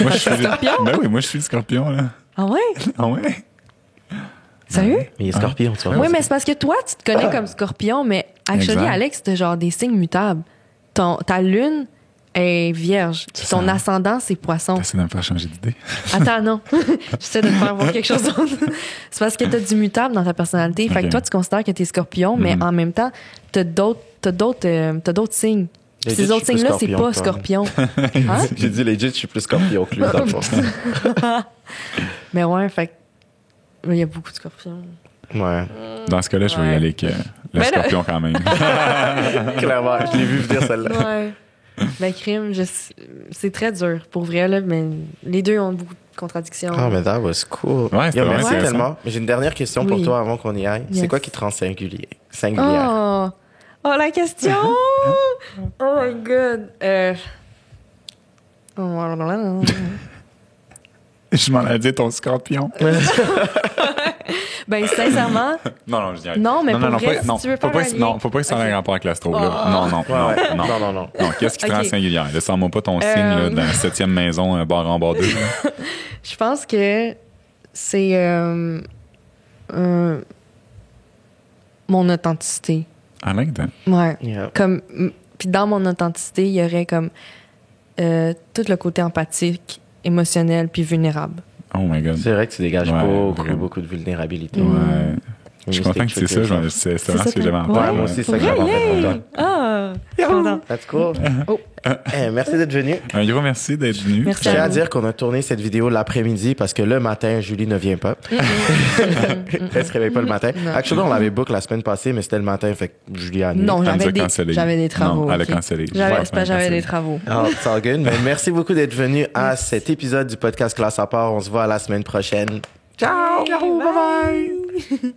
Moi, je suis Scorpion? Ben oui, moi, je suis le scorpion, là. Ah ouais? Ah ouais? Sérieux? Mais il est scorpion, tu vois. Oui, mais c'est parce que toi, tu te connais comme scorpion, mais actually, Exact. Alex, t'as genre des signes mutables. Ta lune est vierge. C'est Ton ça. ascendant, c'est poisson. T'essaies de me faire changer d'idée. Attends, non. J'essaie de te faire voir quelque chose d'autre. C'est parce que t'as du mutable dans ta personnalité. Fait que Ok. toi, tu considères que t'es scorpion, mais Mhm. en même temps, t'as d'autres signes. Puis Legit, ces autres je suis plus signes-là, c'est pas scorpion, scorpion. Hein? J'ai dit legit, je suis plus scorpion que lui, dans le fond. Mais ouais, fait que. Il y a beaucoup de scorpions. Ouais. Dans ce cas-là, je vais y Ouais. aller avec le Ben là- scorpion quand même. Clairement, je l'ai vu venir celle-là. Ouais. Ben, crime, c'est très dur, pour vrai, là, mais les deux ont beaucoup de contradictions. Ah, mais that was cool. Ouais, c'était Yo, vraiment merci intéressant. tellement. Mais j'ai une dernière question pour Oui. toi avant qu'on y aille. Yes. C'est quoi qui te rend singulière? Oh, la question! Oh my god! Je m'en ai dit ton scorpion. Ben, sincèrement, Non, je dis non, mais pour vrai, non, si tu veux faut faire pas, un que- lien- non, faut pas que ça ait Ok. un rapport avec l'astro, là. Oh. Non, Ouais, ouais. non. Non. Non, qu'est-ce qui te rend Ok. singulière? Laisse-moi pas ton signe là, dans la 7e maison, bar en bas 2. je pense que c'est mon authenticité. I like that. Ouais. Yeah. Puis dans mon authenticité, il y aurait comme tout le côté empathique, émotionnel, puis vulnérable. Oh my God. C'est vrai que tu dégages Ouais, vraiment. beaucoup de vulnérabilité. Ouais. Mm. Je suis content que c'est ça. C'est vraiment ce que j'avais en tête. Ouais, moi aussi, c'est ça que j'avais en tête pour toi. Ah! Je suis contente. That's cool. Oh. Merci d'être venu. Un gros merci d'être venu. Merci Je tiens à vous. dire qu'on a tourné cette vidéo l'après-midi parce que le matin, Julie ne vient pas. Elle se réveille pas le matin. Non. Actually, on l'avait book la semaine passée, mais c'était le matin, fait que Julie a annulé. Non, Elle nous a j'avais cancellé. des travaux. Non, elle a ok. cancellé. J'avais, Ouais, c'est parce que j'avais cancellé. des travaux. Oh, it's all good. Mais merci beaucoup d'être venu à cet épisode du podcast Classe à part. On se voit la semaine prochaine. Ciao! Bye bye!